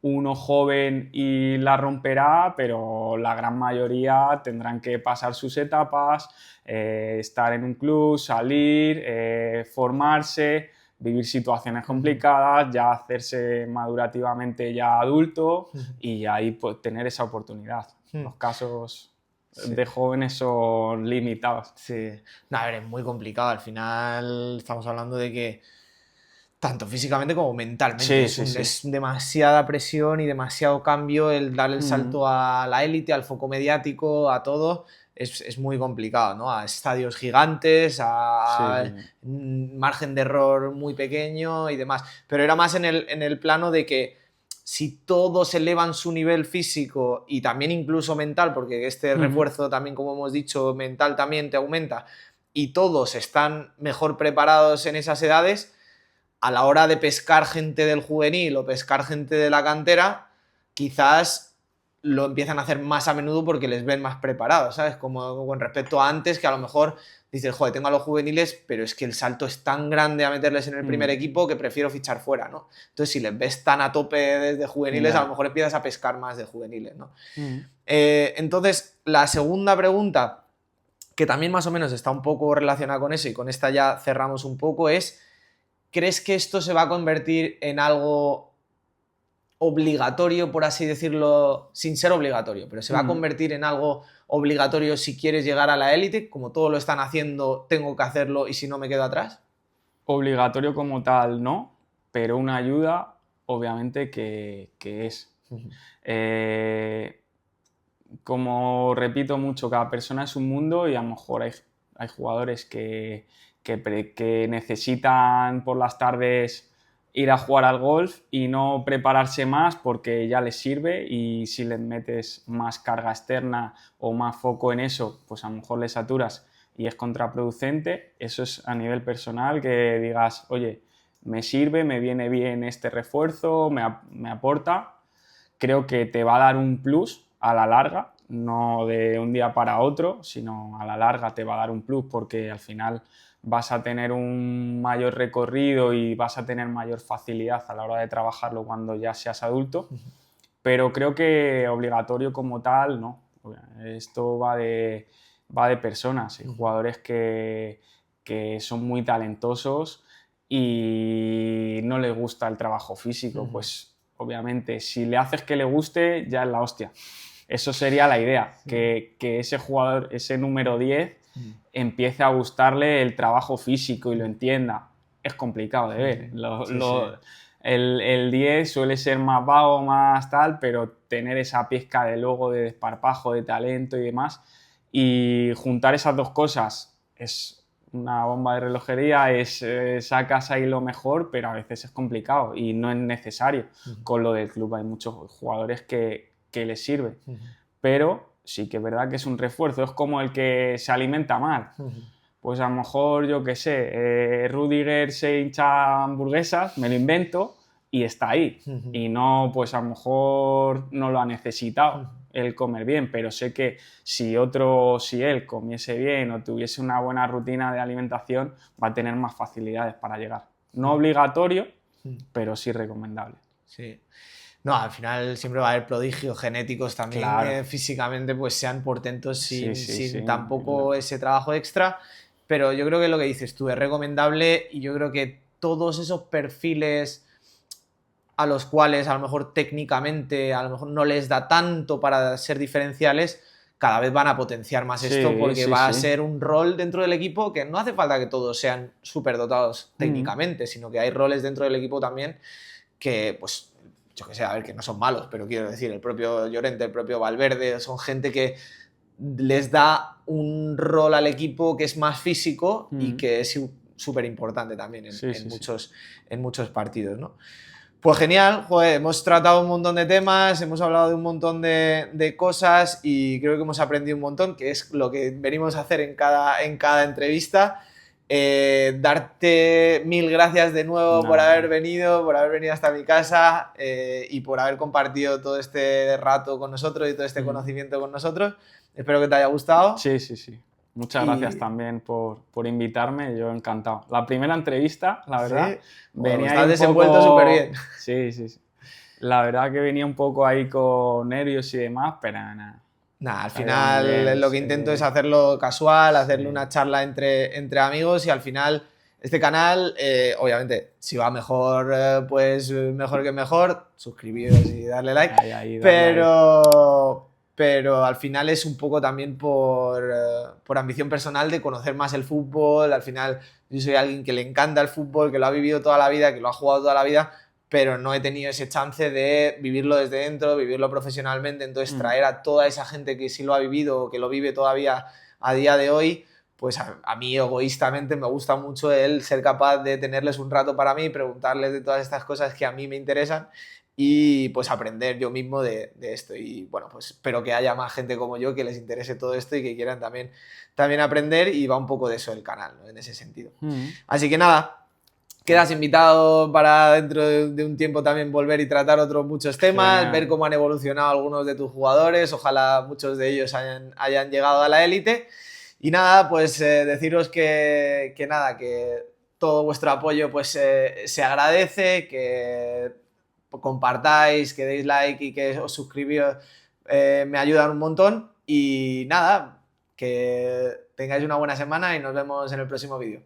S1: uno joven y la romperá, pero la gran mayoría tendrán que pasar sus etapas, estar en un club, salir, formarse, vivir situaciones complicadas, ya hacerse madurativamente ya adulto y ahí pues, tener esa oportunidad. Los casos de jóvenes son limitados.
S2: Sí. No, a ver, es muy complicado. Al final estamos hablando de que tanto físicamente como mentalmente es demasiada presión y demasiado cambio el dar el salto a la élite, al foco mediático, a todo. Es muy complicado, ¿no? A estadios gigantes, a margen de error muy pequeño y demás. Pero era más en el plano de que si todos elevan su nivel físico y también incluso mental, porque este refuerzo también, como hemos dicho, mental también te aumenta, y todos están mejor preparados en esas edades, a la hora de pescar gente del juvenil o pescar gente de la cantera, quizás lo empiezan a hacer más a menudo porque les ven más preparados, ¿sabes? Como con respecto a antes, que a lo mejor dices, joder, tengo a los juveniles, pero es que el salto es tan grande a meterles en el primer equipo que prefiero fichar fuera, ¿no? Entonces, si les ves tan a tope desde juveniles, a lo mejor empiezas a pescar más de juveniles, ¿no? Entonces, la segunda pregunta, que también más o menos está un poco relacionada con eso, y con esta ya cerramos un poco, es, ¿crees que esto se va a convertir en algo obligatorio, por así decirlo, sin ser obligatorio, pero se va a convertir en algo obligatorio si quieres llegar a la élite? Como todos lo están haciendo, tengo que hacerlo y si no me quedo atrás.
S1: Obligatorio como tal, no, pero una ayuda, obviamente, que es. Como repito mucho, cada persona es un mundo y a lo mejor hay jugadores que necesitan por las tardes ir a jugar al golf y no prepararse más porque ya les sirve, y si les metes más carga externa o más foco en eso, pues a lo mejor les saturas y es contraproducente. Eso es a nivel personal, que digas, oye, me sirve, me viene bien este refuerzo, me aporta. Creo que te va a dar un plus a la larga, no de un día para otro, sino a la larga te va a dar un plus, porque al final vas a tener un mayor recorrido y vas a tener mayor facilidad a la hora de trabajarlo cuando ya seas adulto. Pero creo que obligatorio como tal, no. Esto va de personas. Hay jugadores que son muy talentosos y no les gusta el trabajo físico. Pues obviamente, si le haces que le guste, ya es la hostia. Eso sería la idea, que ese jugador, ese número 10, empiece a gustarle el trabajo físico y lo entienda. Es complicado de ver. El 10 suele ser más vago, más tal, pero tener esa pizca de logo, de desparpajo, de talento y demás, y juntar esas dos cosas es una bomba de relojería, sacas ahí lo mejor, pero a veces es complicado y no es necesario. Con lo del club hay muchos jugadores que les sirve, pero sí que es verdad que es un refuerzo. Es como el que se alimenta mal. Pues a lo mejor, yo qué sé, Rudiger se hincha hamburguesas, me lo invento, y está ahí. Y no, pues a lo mejor no lo ha necesitado el comer bien, pero sé que si él comiese bien o tuviese una buena rutina de alimentación, va a tener más facilidades para llegar. No obligatorio, pero sí recomendable.
S2: Sí. No, al final siempre va a haber prodigios genéticos también,
S1: claro.
S2: Físicamente pues sean portentos sin tampoco ese trabajo extra, pero yo creo que lo que dices tú es recomendable, y yo creo que todos esos perfiles a los cuales a lo mejor técnicamente a lo mejor no les da tanto para ser diferenciales, cada vez van a potenciar más esto, porque va a ser un rol dentro del equipo que no hace falta que todos sean súper dotados técnicamente, sino que hay roles dentro del equipo también que, pues, yo que sé, a ver, que no son malos, pero quiero decir, el propio Llorente, el propio Valverde, son gente que les da un rol al equipo que es más físico y que es súper importante también en muchos partidos, ¿no? Pues genial, joder, hemos tratado un montón de temas, hemos hablado de un montón de cosas y creo que hemos aprendido un montón, que es lo que venimos a hacer en cada entrevista. Darte mil gracias de nuevo por haber venido hasta mi casa, y por haber compartido todo este rato con nosotros y todo este conocimiento con nosotros. Espero que te haya gustado.
S1: Sí. Muchas gracias también por invitarme, yo encantado. La primera entrevista, la verdad,
S2: venía estás desenvuelto súper bien.
S1: Sí. La verdad que venía un poco ahí con nervios y demás, pero nada.
S2: Al final lo que intento es hacerlo casual, hacerle una charla entre amigos, y al final este canal, obviamente, si va mejor, pues mejor que mejor, suscribiros y darle like, pero al final es un poco también por ambición personal de conocer más el fútbol. Al final yo soy alguien que le encanta el fútbol, que lo ha vivido toda la vida, que lo ha jugado toda la vida, pero no he tenido ese chance de vivirlo desde dentro, vivirlo profesionalmente. Entonces traer a toda esa gente que sí lo ha vivido o que lo vive todavía a día de hoy, pues a mí egoístamente me gusta mucho el ser capaz de tenerles un rato para mí, preguntarles de todas estas cosas que a mí me interesan, y pues aprender yo mismo de esto. Y bueno, pues espero que haya más gente como yo que les interese todo esto y que quieran también aprender, y va un poco de eso el canal, ¿no? En ese sentido. Así que nada, quedas invitado para dentro de un tiempo también volver y tratar otros muchos temas,
S1: Genial.
S2: ver cómo han evolucionado algunos de tus jugadores, ojalá muchos de ellos hayan llegado a la élite. Y nada, pues deciros que nada, que todo vuestro apoyo pues se agradece, que compartáis, que deis like y que os suscribís, me ayudan un montón. Y nada, que tengáis una buena semana y nos vemos en el próximo vídeo.